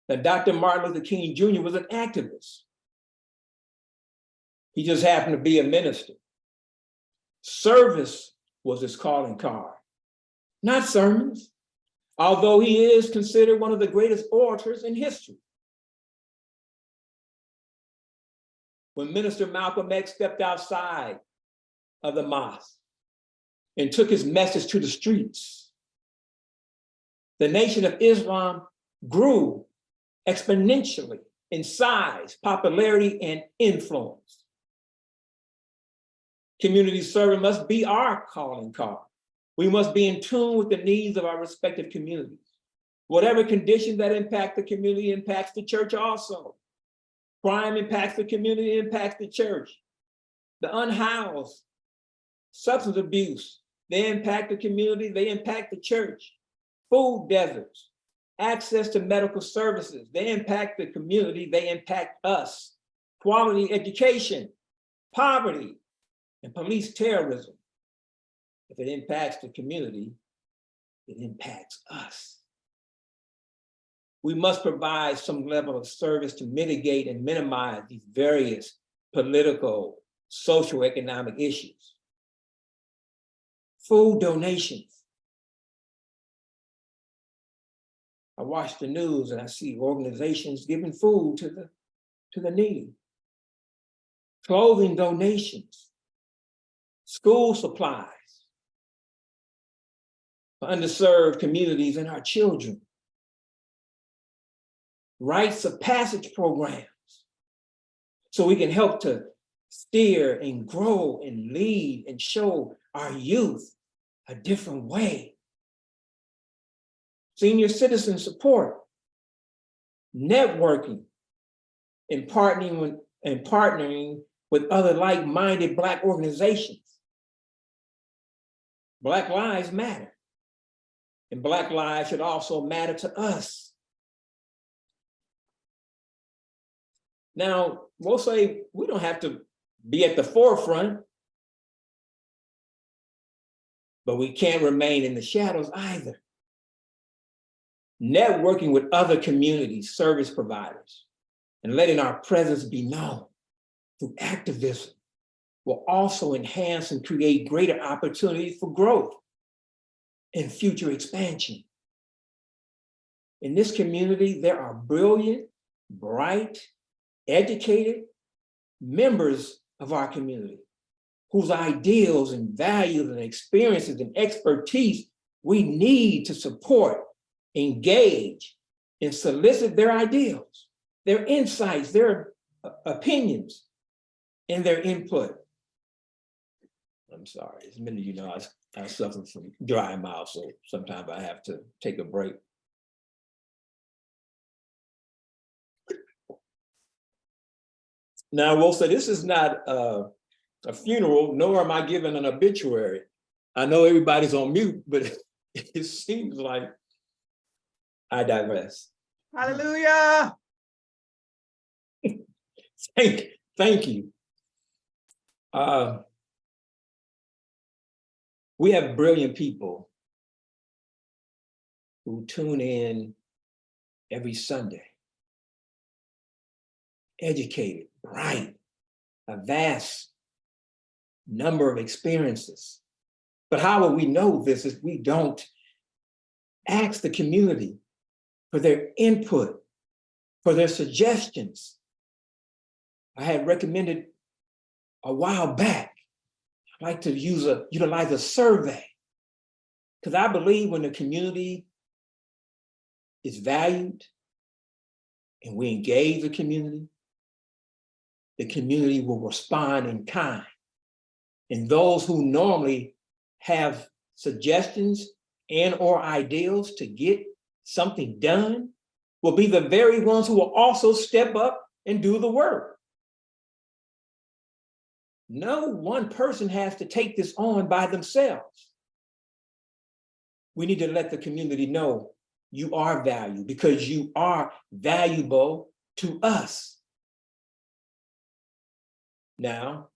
Now, Dr. Martin Luther King Jr. was an activist. He just happened to be a minister. Service was his calling card, not sermons, although he is considered one of the greatest orators in history. When Minister Malcolm X stepped outside of the mosque and took his message to the streets, the Nation of Islam grew exponentially in size, popularity, and influence. Community service must be our calling card. We must be in tune with the needs of our respective communities. Whatever conditions that impact the community impacts the church also. Crime impacts the community, impacts the church. The unhoused, substance abuse, they impact the community, they impact the church. Food deserts, access to medical services, they impact the community, they impact us. Quality education, poverty, and police terrorism. If it impacts the community, it impacts us. We must provide some level of service to mitigate and minimize these various political, social, economic issues. Food donations. I watch the news and I see organizations giving food to the needy. Clothing donations. School supplies for underserved communities and our children. Rites of passage programs so we can help to steer and grow and lead and show our youth a different way. Senior citizen support, networking, and partnering with other like-minded Black organizations. Black lives matter, and Black lives should also matter to us. Now, we'll say we don't have to be at the forefront, but we can't remain in the shadows either. Networking with other communities, service providers, and letting our presence be known through activism will also enhance and create greater opportunities for growth and future expansion. In this community, there are brilliant, bright, educated members of our community whose ideals and values and experiences and expertise we need to support, engage, and solicit their ideals, their insights, their opinions, and their input. I'm sorry. As many of you know, I suffer from dry mouth, so sometimes I have to take a break. Now, I will say this is not a funeral, nor am I giving an obituary. I know everybody's on mute, but it seems like I digress. Hallelujah. Thank you. We have brilliant people who tune in every Sunday. Educated, bright, a vast number of experiences. But how will we know this if we don't ask the community for their input, for their suggestions? I had recommended a while back, I'd like to utilize a survey, because I believe when the community is valued and we engage the community will respond in kind. And those who normally have suggestions and or ideals to get something done will be the very ones who will also step up and do the work. No one person has to take this on by themselves. We need to let the community know you are valued because you are valuable to us. Now,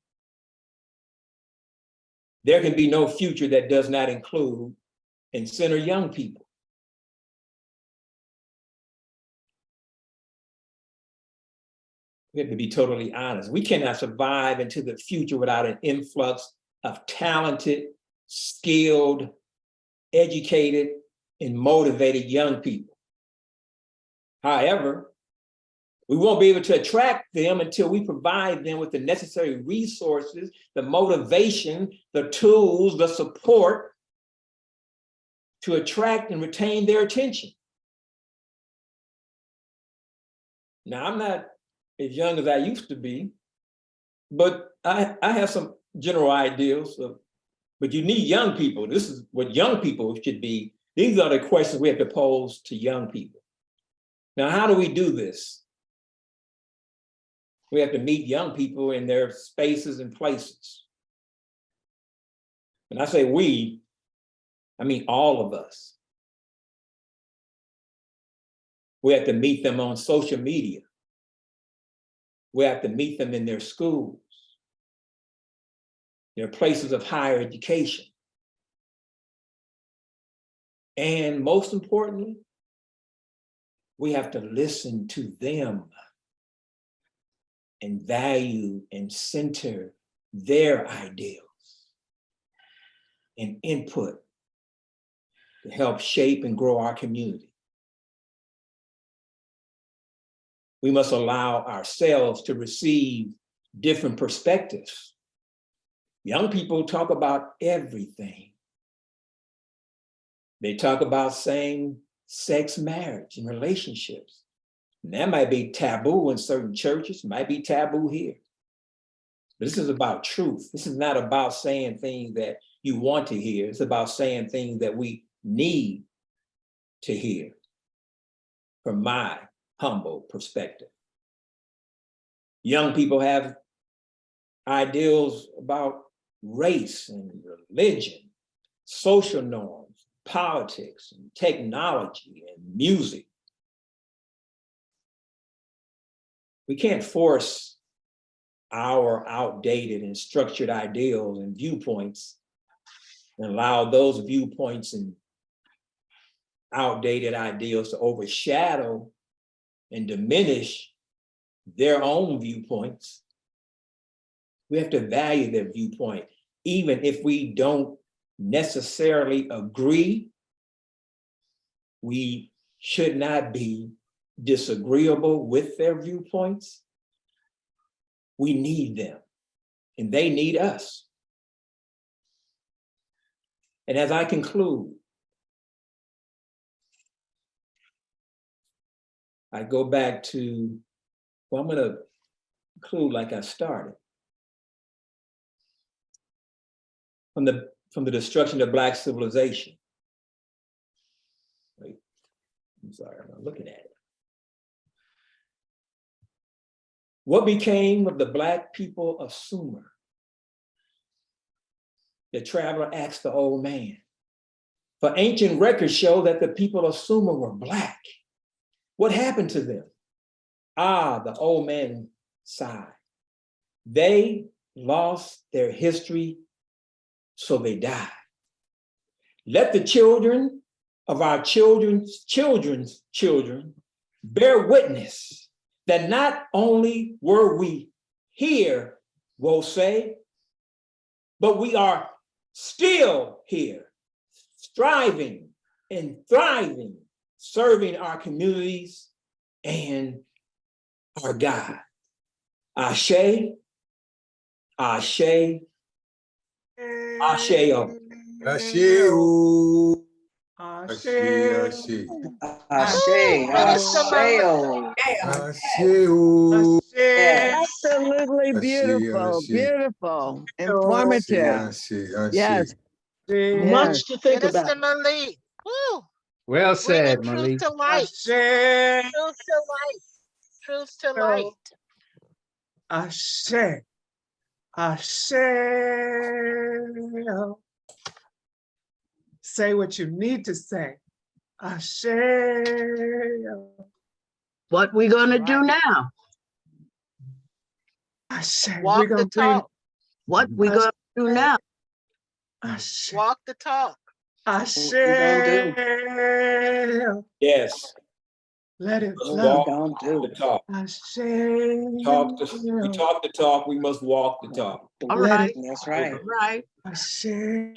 there can be no future that does not include and center young people. We have to be totally honest. We cannot survive into the future without an influx of talented, skilled, educated, and motivated young people. However, we won't be able to attract them until we provide them with the necessary resources, the motivation, the tools, the support to attract and retain their attention. Now, I'm not as young as I used to be, but I have some general ideals but you need young people. This is what young people should be. These are the questions we have to pose to young people. Now, how do we do this? We have to meet young people in their spaces and places. When I say we, I mean all of us. We have to meet them on social media. We have to meet them in their schools, their places of higher education. And most importantly, we have to listen to them and value and center their ideals and input to help shape and grow our community. We must allow ourselves to receive different perspectives. Young people talk about everything. They talk about same-sex marriage and relationships. And that might be taboo in certain churches, might be taboo here. But this is about truth. This is not about saying things that you want to hear. It's about saying things that we need to hear, from my humble perspective. Young people have ideals about race and religion, social norms, politics, and technology and music. We can't force our outdated and structured ideals and viewpoints and allow those viewpoints and outdated ideals to overshadow and diminish their own viewpoints. We have to value their viewpoint, even if we don't necessarily agree. We should not be disagreeable with their viewpoints. We need them, and they need us. And as I conclude, I go back to, well, I'm going to conclude like I started. from the destruction of Black civilization. Wait, I'm sorry, I'm not looking at it. What became of the Black people of Sumer? The traveler asked the old man. For ancient records show that the people of Sumer were Black. What happened to them? Ah, the old man sighed. They lost their history, so they died. Let the children of our children's children bear witness that not only were we here, we'll say, but we are still here, striving and thriving, serving our communities and our God. Ashe, Ashe, Ashe-o. Ashe-o. Ashe. Ashe, Ashe, Ashe-o. Ashe-o. Absolutely beautiful, Ashe. beautiful, informative. Ashe, Ashe. Yes, Much to think Minister about. Malik. Woo. Well Bringing said, truth Malik. to light. Ashe. Truth to light. Truth to light. Ashe. Ashe. Say what you need to say. Ashe. What we gonna do now? Ashe. Walk We're the gonna bring talk. What we gonna do now? Ashe. Walk the talk. Ashe. Yes, Let it let's flow. walk the talk. Ashe. We talk the talk, we must walk the talk. All Let right, it that's right. all right. Ashe.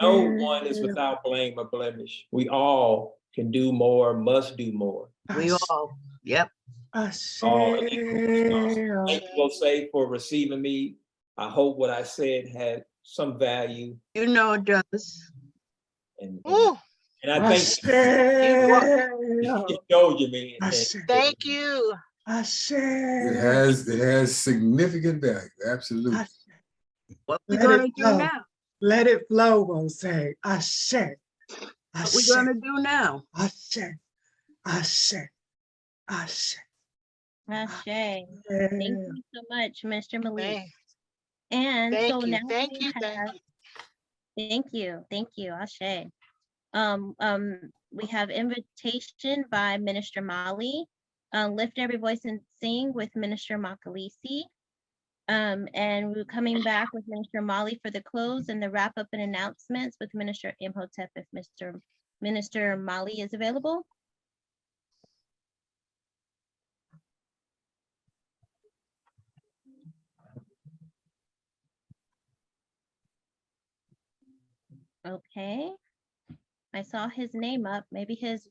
No one is without blame or blemish. We all can do more, must do more. We all, yep. Ashe. All equal. Thank you, Jose, for receiving me. I hope what I said had some value. You know it does. And Ooh, I thank Ashe. you, told you, man. Ashe. thank you. Ashe. It has significant value, absolutely. Ashe. What we Let it gonna do flow. now? Let it flow, Jose. Ashe. What we Ashe. gonna do now? Ashe. Ashe. Ashe. Ashe. Thank you so much, Mr. Malik. Thank, And so thank you. now Thank we you. have, Thank you. thank you, Ashe. We have invitation by Minister Mali. Lift Every Voice and Sing with Minister Makalisi. And we're coming back with Minister Mali for the close and the wrap up and announcements with Minister Imhotep if Minister Mali is available. Okay. I saw his name up. Maybe his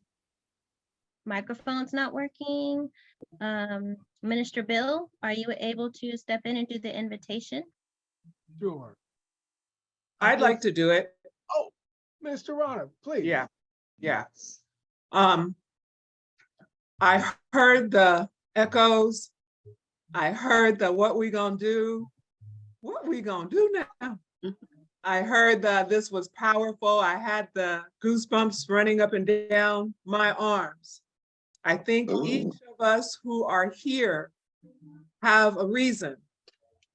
microphone's not working. Minister Bill, are you able to step in and do the invitation? Sure. I'd like to do it. Oh, Mr. Rana, please. Yeah, yeah. I heard the echoes. I heard the what we gonna do. What we gonna do now? I heard that this was powerful. I had the goosebumps running up and down my arms. I think each of us who are here have a reason,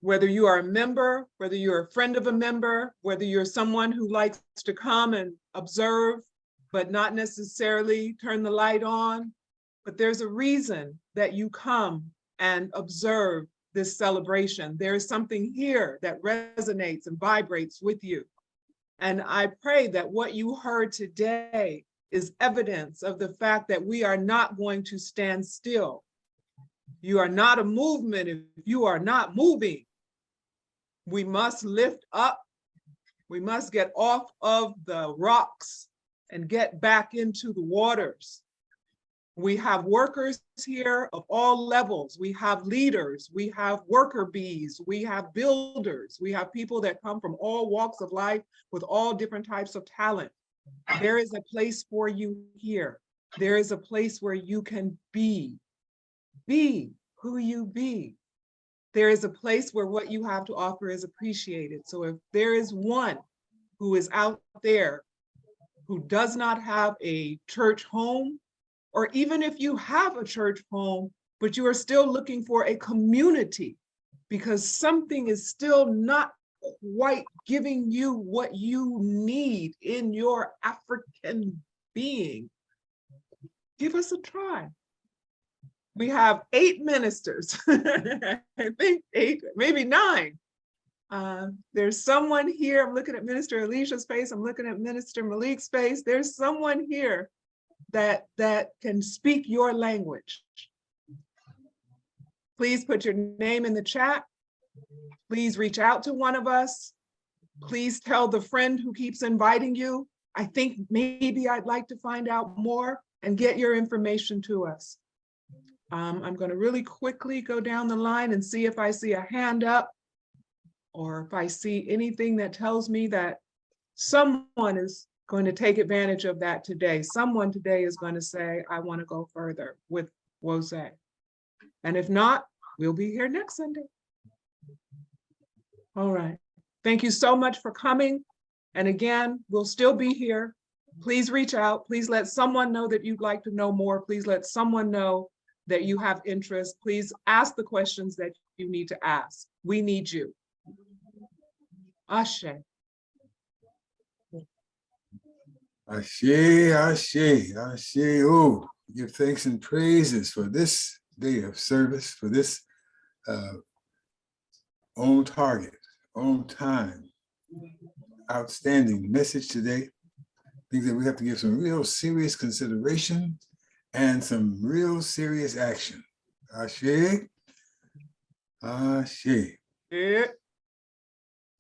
whether you are a member, whether you're a friend of a member, whether you're someone who likes to come and observe, but not necessarily turn the light on. But there's a reason that you come and observe this celebration. There is something here that resonates and vibrates with you. And I pray that what you heard today is evidence of the fact that we are not going to stand still. You are not a movement if you are not moving. We must lift up. We must get off of the rocks and get back into the waters. We have workers here of all levels. We have leaders, we have worker bees, we have builders, we have people that come from all walks of life with all different types of talent. There is a place for you here. There is a place where you can be who you be. There is a place where what you have to offer is appreciated. So if there is one who is out there who does not have a church home, or even if you have a church home, but you are still looking for a community because something is still not quite giving you what you need in your African being, give us a try. We have 8 ministers, I think 8, maybe 9. There's someone here, I'm looking at Minister Alicia's face, I'm looking at Minister Malik's face. There's someone here that can speak your language. Please put your name in the chat. Please reach out to one of us. Please tell the friend who keeps inviting you, I think maybe I'd like to find out more, and get your information to us. I'm going to really quickly go down the line and see if I see a hand up, or if I see anything that tells me that someone is going to take advantage of that today. Someone today is going to say, I want to go further with Wose. And if not, we'll be here next Sunday. All right. Thank you so much for coming. And again, we'll still be here. Please reach out. Please let someone know that you'd like to know more. Please let someone know that you have interest. Please ask the questions that you need to ask. We need you. Ashe. Ashe, ashe, ashe. Oh, give thanks and praises for this day of service, for this on target, on time, outstanding message today. I think that we have to give some real serious consideration and some real serious action. Ashe, ashe. Yeah.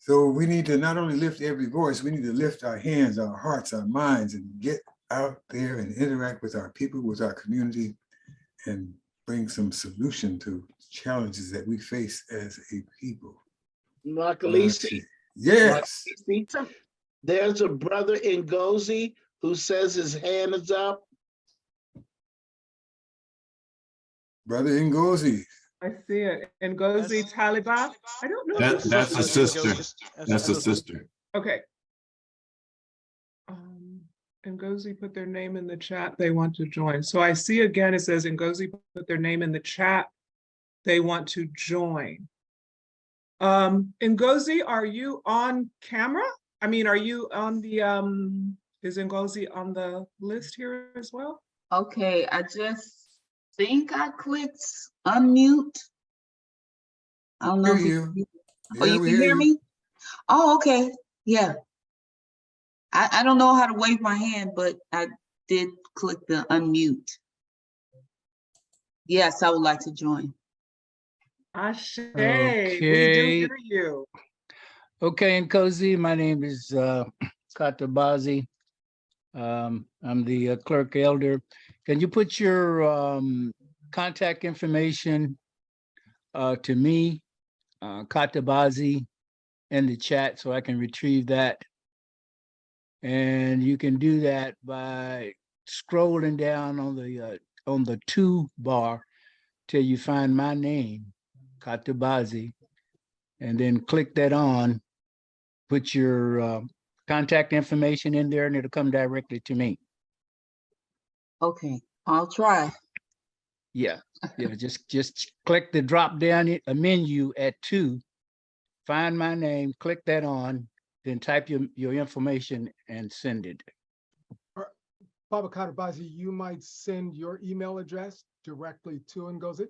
So we need to not only lift every voice, we need to lift our hands, our hearts, our minds, and get out there and interact with our people, with our community, and bring some solution to challenges that we face as a people. Makalisi. Yes. Makalisi, there's a brother in Ngozi who says his hand is up. Brother Ngozi. I see it. Ngozi Taliban. I don't know. That's a sister. That's a sister. Okay. Ngozi put their name in the chat. They want to join. So I see again, it says Ngozi put their name in the chat. They want to join. Ngozi, are you on camera? I mean, are you on the, is Ngozi on the list here as well? Okay, I just think I clicked unmute. I don't know. You. Oh, you can hear me? Oh, okay. Yeah. I don't know how to wave my hand, but I did click the unmute. Yes, I would like to join. Ashe, Okay. we do hear you. Okay, Nkosi, my name is Katabazi. I'm the clerk elder. Can you put your contact information to me, Katabazi, in the chat so I can retrieve that? And you can do that by scrolling down on the to bar till you find my name, Katabazi, and then click that on, put your contact information in there, and it'll come directly to me. Okay, I'll try. Yeah, just click the drop down a menu at 2, find my name, click that on, then type your information and send it. Baba Katabazi, you might send your email address directly to Ngozi.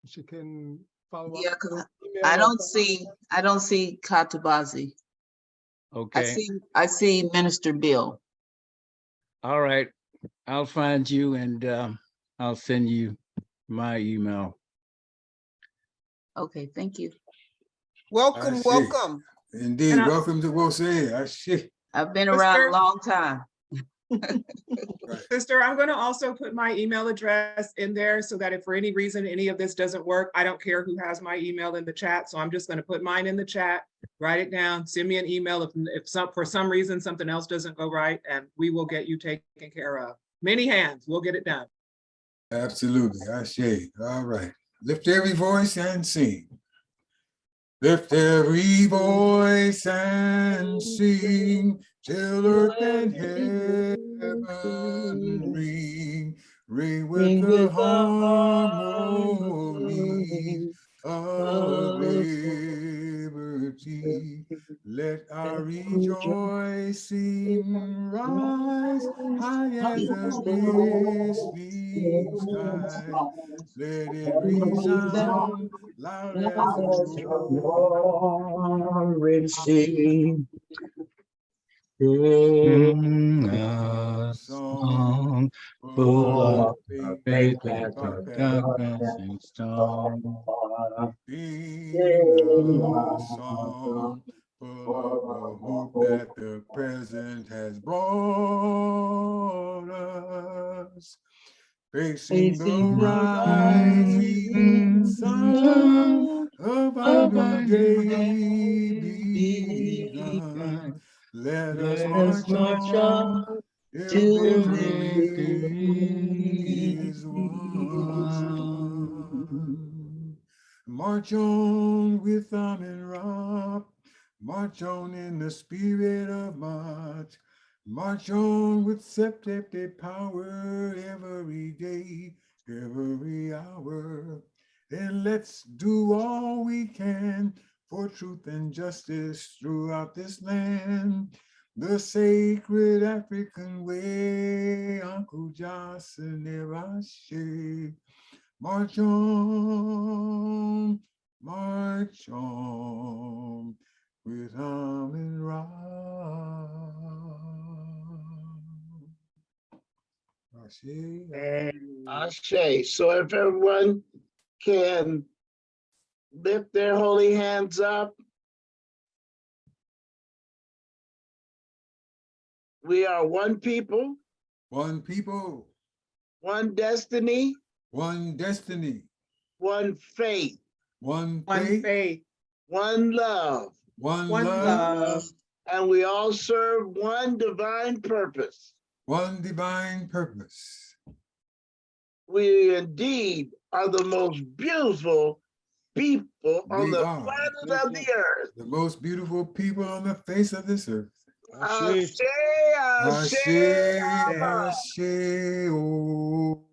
She can follow up. Yeah, because I don't see Katabazi. Okay. I see Minister Bill. All right, I'll find you and I'll send you my email. Okay, thank you. Welcome, Ashe. Welcome. Indeed, welcome to Wose. Ashe. I've been around a long time. Sister, I'm going to also put my email address in there so that if for any reason any of this doesn't work, I don't care who has my email in the chat. So I'm just going to put mine in the chat, write it down, send me an email if for some reason something else doesn't go right, and we will get you taken care of. Many hands, we'll get it done. Absolutely. Ashe. All right. Lift every voice and sing. Lift every voice and sing till earth and heaven ring. Ring with the harmony of liberty. Let our rejoicing rise high as the listening sky. Let it resound loud as the roaring sea. Sing a song full of faith like a dancing storm. Sing a song full of the hope that the present has brought us. Facing the rising sun of our new day begun. Let us march on till victory is won. March on with Amin Ra. March on in the spirit of March. March on with septet power every day, every hour. And let's do all we can for truth and justice throughout this land. The sacred African way, Uncle Johnson, Nevashe. March on with Amin Ra. Ashe. So if everyone can lift their holy hands up. We are one people. One people. One destiny. One destiny. One faith. One One faith. faith. One love. One One love. love. And we all serve one divine purpose. One divine purpose. We indeed are the most beautiful people on We the are planet of the earth. the most beautiful people on the face of this earth. Ashe, ashe, Ashe, ashe, oh.